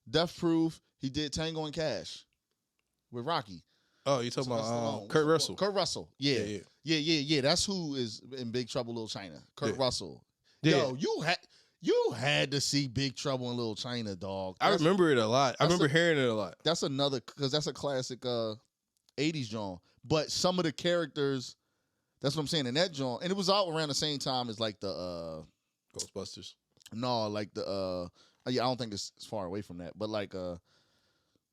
Death Proof. He did Tango and Cash with Rocky. Oh, you talking about Kurt Russell? Kurt Russell. Yeah. That's who is in Big Trouble in Little China. Kurt Russell. Yeah. Yo, you had to see Big Trouble in Little China, dog. I remember it a lot. I remember hearing it a lot. That's another, because that's a classic 80s genre. But some of the characters, that's what I'm saying, in that genre, and it was out around the same time as like the Ghostbusters. No, like the I don't think it's far away from that, but like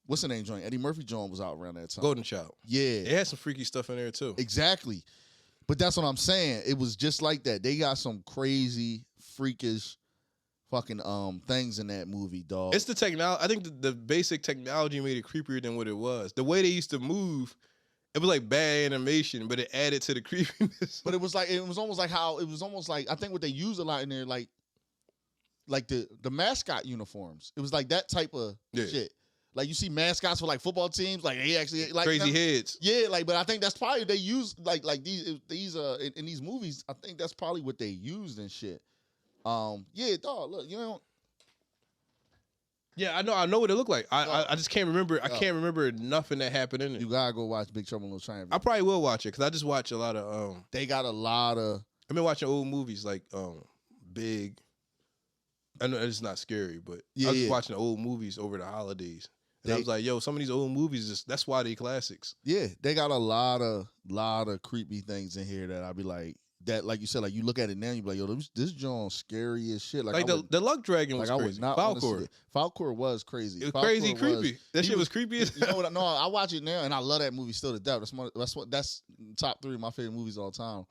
what's the name joint? Eddie Murphy joint was out around that time. Golden Child. Yeah. It had some freaky stuff in there too. Exactly. But that's what I'm saying. It was just like that. They got some crazy, freakish fucking things in that movie, dog. It's the technology. I think the basic technology made it creepier than what it was. The way they used to move, it was like bad animation, but it added to the creepiness. But it was almost like I think what they used a lot in there, like the mascot uniforms. It was like that type of shit. Like you see mascots for like football teams, like they actually like crazy heads. Yeah, like, but I think that's probably they use like these in these movies. I think that's probably what they used and shit. Yeah, dog. Look, you know. Yeah, I know what it looked like. I just can't remember. I can't remember nothing that happened in it. You gotta go watch Big Trouble in Little China. I probably will watch it because I just watch a lot of. They got a lot of. I've been watching old movies like Big. I know it's not scary, but I was just watching old movies over the holidays. And I was like, yo, some of these old movies, that's why they classics. Yeah, they got a lot of creepy things in here that I'd be like, that, like you said, like you look at it now, you be like, yo, this John's scary as shit. Like the Luck Dragon was crazy. Falcor. Falcor was crazy. It was crazy creepy. That shit was creepy as hell. You know what? No, I watch it now and I love that movie still to death. That's top 3 of my favorite movies of all time.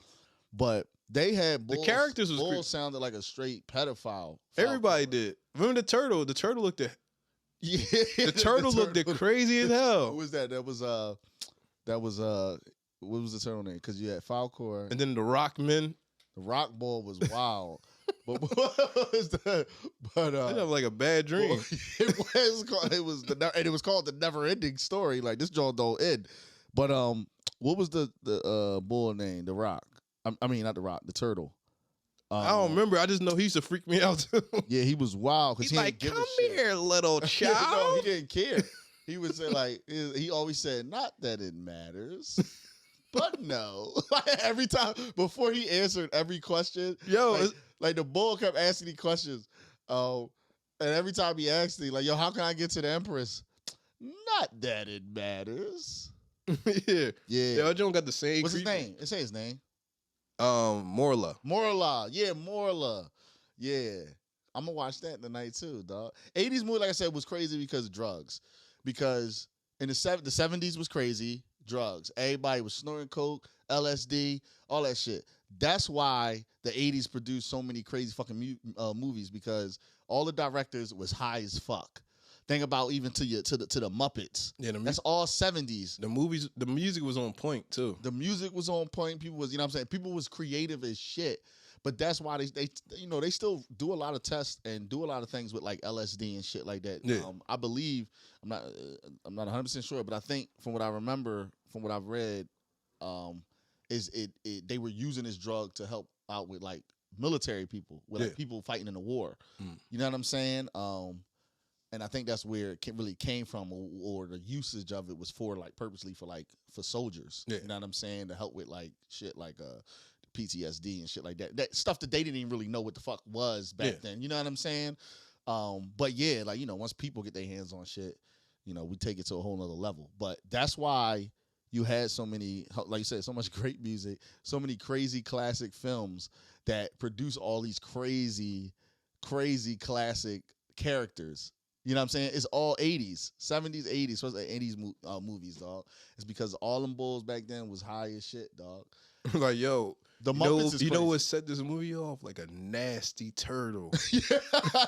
But they had the characters was Bull sounded like a straight pedophile. Everybody did. Remember the turtle? The turtle looked at. Yeah, the turtle looked crazy as hell. What was that? That was what was the turtle name? Because you had Falcor, and then the Rockman. The Rock Ball was wild, but what was that? But it was like a bad dream. It was called the Never Ending Story. Like this joint don't end. But what was the bull name? The Rock. I mean, not the Rock. The turtle. I don't remember. I just know he used to freak me out too. Yeah, he was wild because he's like, "Come here, little child." No, he didn't care. He would say like, he always said, "Not that it matters, but no." Every time before he answered every question, like the bull kept asking me questions. And every time he asked me, like, "Yo, how can I get to the Empress?" Not that it matters. Yeah. Yo, John got the same. What's his name? Say his name. Morla. Yeah, Morla. Yeah. I'm gonna watch that tonight too, dog. 80s movie, like I said, was crazy because of drugs. Because in the 70s was crazy, drugs. Everybody was snorting coke, LSD, all that shit. That's why the 80s produced so many crazy fucking movies, because all the directors was high as fuck. Think about even to the Muppets. Yeah, that's all 70s. The music was on point too. The music was on point. People was, you know what I'm saying? People was creative as shit. But that's why they still do a lot of tests and do a lot of things with like LSD and shit like that. Yeah. I believe, I'm not 100% sure, but I think from what I remember, from what I've read, is they were using this drug to help out with like military people, with like people fighting in the war. You know what I'm saying? And I think that's where it really came from, or the usage of it was for like purposely for soldiers. Yeah. You know what I'm saying? To help with like shit like PTSD and shit like that. That stuff that they didn't even really know what the fuck was back then. You know what I'm saying? But yeah, like, you know, once people get their hands on shit, you know, we take it to a whole nother level. But that's why you had so many, like you said, so much great music, so many crazy classic films that produce all these crazy classic characters. You know what I'm saying? It's all 80s, 70s, 80s, especially 80s movies, dog. It's because all them bulls back then was high as shit, dog. Like, yo, the Muppets is you know what set this movie off? Like a nasty turtle.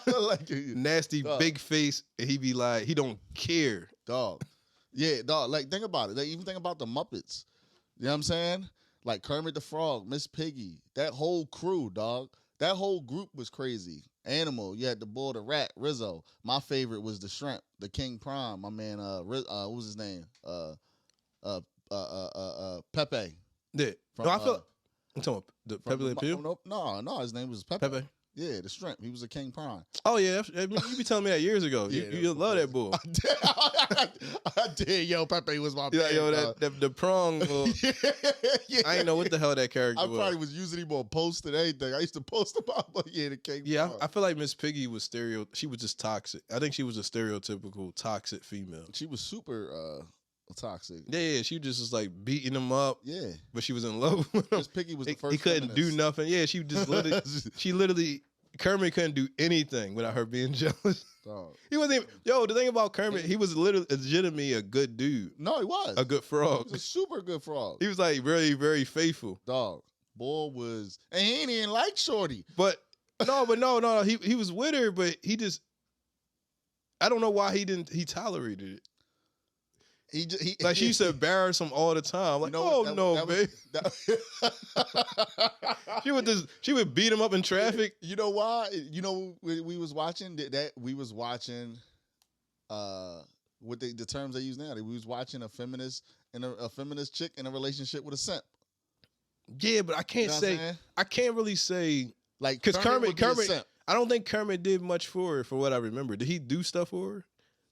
Like nasty big face, and he be like, he don't care. Dog. Yeah, dog. Like, think about it. Like, even think about the Muppets. You know what I'm saying? Like Kermit the Frog, Miss Piggy, that whole crew, dog. That whole group was crazy. Animal, you had the bull, the rat, Rizzo. My favorite was the shrimp, the King Prime. My man, what was his name? Pepe. Yeah. I'm talking about the Pepe Le Pew? No, his name was Pepe. Pepe. Yeah, the shrimp. He was a king prawn. Oh yeah, you be telling me that years ago. You love that bull. I did. Yo, Pepe was my yeah, yo, the prong. Yeah. I ain't know what the hell that character was. I probably was using him on post and everything. I used to post about, but the king. Yeah, I feel like Miss Piggy was She was just toxic. I think she was a stereotypical toxic female. She was super toxic. Yeah, she just was like beating him up. Yeah, but she was in love with him. Miss Piggy was the first. He couldn't do nothing. Yeah, she just literally. Kermit couldn't do anything without her being jealous. Dog. He wasn't even, the thing about Kermit, he was legitimately a good dude. No, he was. A good frog. He was a super good frog. He was like very, very faithful. Dog. Boy was, and he ain't even like Shorty. But no. He was with her, but he just, I don't know why he tolerated it. He she used to embarrass him all the time. Like, babe. she would beat him up in traffic. You know why? You know we was watching that we was watching what the terms they use now. We was watching a feminist chick in a relationship with a simp. Yeah, but I can't I can't really say like because Kermit I don't think Kermit did much for her from what I remember. Did he do stuff for her?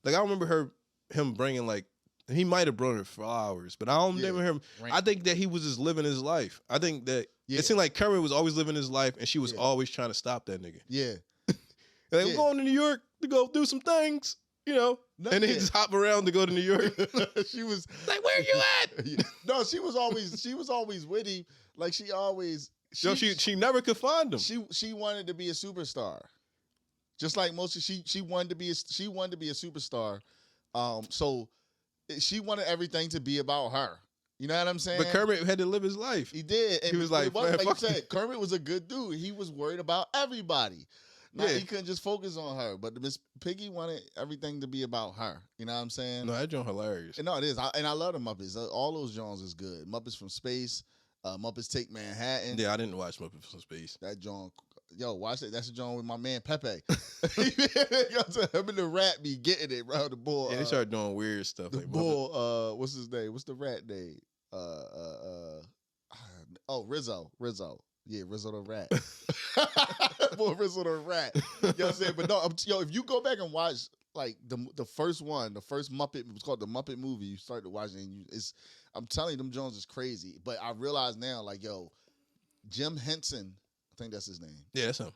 Like I remember him bringing like. He might have brought her flowers, but I don't remember him. Right. I think that he was just living his life. I think that it seemed like Kermit was always living his life, and she was always trying to stop that nigga. Yeah. We're going to New York to go do some things, and then he just hop around to go to New York. She was like, "Where you at?" No, she was always witty. Like she always. She never could find him. She wanted to be a superstar, just like most. She wanted to be a superstar. So. She wanted everything to be about her. You know what I'm saying? But Kermit had to live his life. He did. And he was like you said, Kermit was a good dude. He was worried about everybody. He couldn't just focus on her. But Miss Piggy wanted everything to be about her. You know what I'm saying? No, that joint hilarious. No, it is. I love the Muppets. All those Jones is good. Muppets from Space. Muppets Take Manhattan. Yeah, I didn't watch Muppets from Space. That John, watch it. That's a John with my man Pepe. Him and the rat be getting it, bro. The bull. Yeah, they started doing weird stuff. The like bull. What's his name? What's the rat name? Rizzo. Yeah, Rizzo the rat. Boy, Rizzo the rat. You know what I'm saying? But no, if you go back and watch like the first one, the first Muppet, it was called the Muppet Movie. You started watching, and I'm telling you, them Jones is crazy. But I realize now, like, Jim Henson, I think that's his name. Yeah, that's him.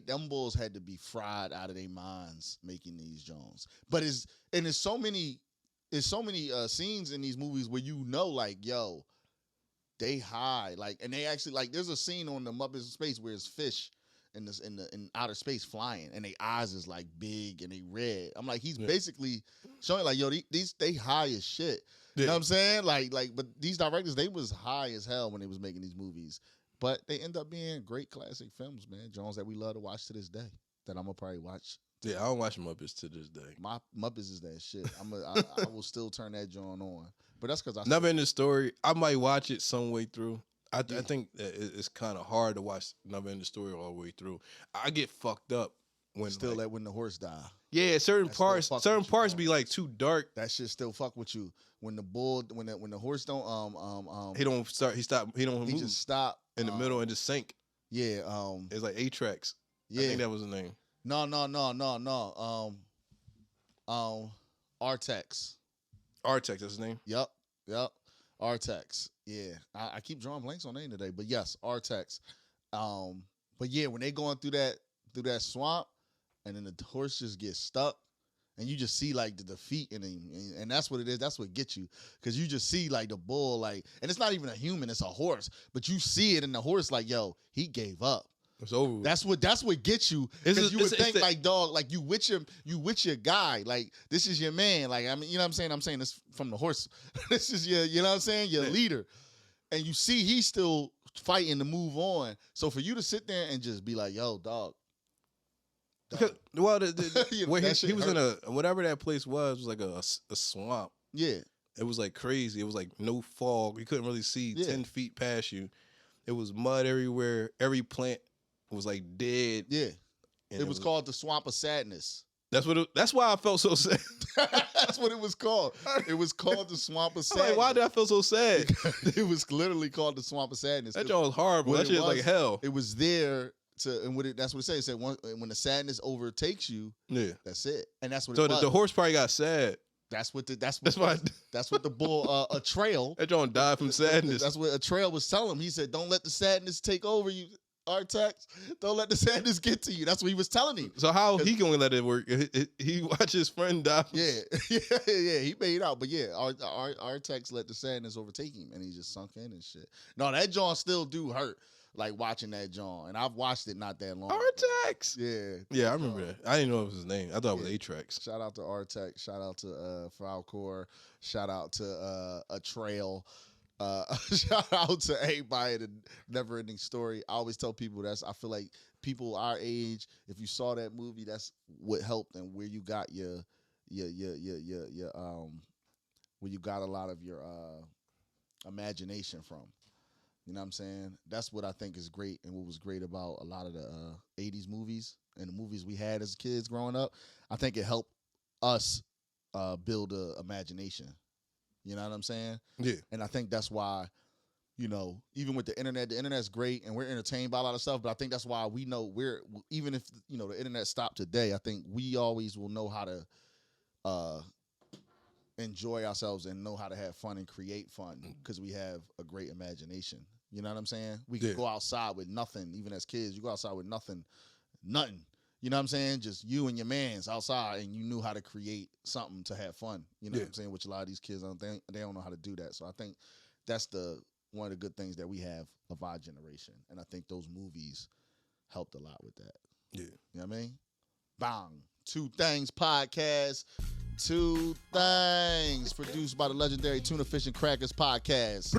Them bulls had to be fried out of their minds making these Jones. But there's so many scenes in these movies where like, they high, like, and they actually like. There's a scene on the Muppets in Space where it's fish in outer space flying, and their eyes is like big and they red. I'm like, he's basically showing like, they high as shit. You know what I'm saying? Like, but these directors, they was high as hell when they was making these movies. But they end up being great classic films, man. Jones that we love to watch to this day. That I'm gonna probably watch. Yeah, I don't watch Muppets to this day. My Muppets is that shit. I will still turn that joint on. But that's because Never Ending Story. I might watch it some way through. I think that it's kind of hard to watch Never Ending Story all the way through. I get fucked up when when the horse die. Yeah, certain parts be like too dark. That shit still fuck with you. When the bull, when the horse don't he don't start. He stop. He don't. He move just stop in the middle and just sink. Yeah. It's like A-Tracks. Yeah. I think that was the name. No. Artex. Artex, that's his name? Yep. Artex. Yeah. I keep drawing blanks on name today, but yes, Artex. But yeah, when they going through that swamp and then the horse just gets stuck and you just see like the feet in him, and that's what it is. That's what gets you, because you just see like the bull, like, and it's not even a human, it's a horse, but you see it in the horse like, he gave up. It's over. That's what gets you. Because you would think like, dog, like you with your guy, like this is your man. Like, I mean, you know what I'm saying? I'm saying this from the horse. This is your, you know what I'm saying? Your leader. And you see he's still fighting to move on. So for you to sit there and just be like, dog. Because, well, where he was in whatever that place was like a swamp. Yeah. It was like crazy. It was like no fog. You couldn't really see 10 feet past you. It was mud everywhere. Every plant was like dead. Yeah. It was called the Swamp of Sadness. That's why I felt so sad. That's what it was called. It was called the Swamp of Sadness. Like, why did I feel so sad? It was literally called the Swamp of Sadness. That joint was horrible. That shit was like hell. It was there that's what it said. It said when the sadness overtakes you, that's it. And that's what. So it was. The horse probably got sad. That's what the bull a trail. That don't die from sadness. That's what a trail was telling him. He said, "Don't let the sadness take over you, Artax. Don't let the sadness get to you." That's what he was telling him. So how he gonna let it work? He watched his friend die. Yeah. He made out, but Artax let the sadness overtake him, and he just sunk in and shit. No, that John still do hurt. Like watching that John, and I've watched it not that long. Artax. Yeah, I remember that. I didn't know it was his name. I thought it was Atrax. Shout out to Artax. Shout out to Falcor. Shout out to a Trail. Shout out to everybody. The Never Ending Story. I always tell people I feel like people our age, if you saw that movie, that's what helped and where you got your where you got a lot of your imagination from. You know what I'm saying? That's what I think is great, and what was great about a lot of the 80's movies and the movies we had as kids growing up. I think it helped us build a imagination. You know what I'm saying? Yeah. And I think that's why, even with the internet's great, and we're entertained by a lot of stuff, but I think that's why we know even if, the internet stopped today, I think we always will know how to enjoy ourselves and know how to have fun and create fun because we have a great imagination. You know what I'm saying? We can go outside with nothing. Even as kids, you go outside with nothing. You know what I'm saying? Just you and your mans outside, and you knew how to create something to have fun. You know what I'm saying? Which a lot of these kids they don't know how to do that. So I think that's one of the good things that we have of our generation, and I think those movies helped a lot with that. Yeah, you know what I mean? Bang. Thangs Podcast. Thangs produced by the legendary Tuna Fish and Crackers Podcast.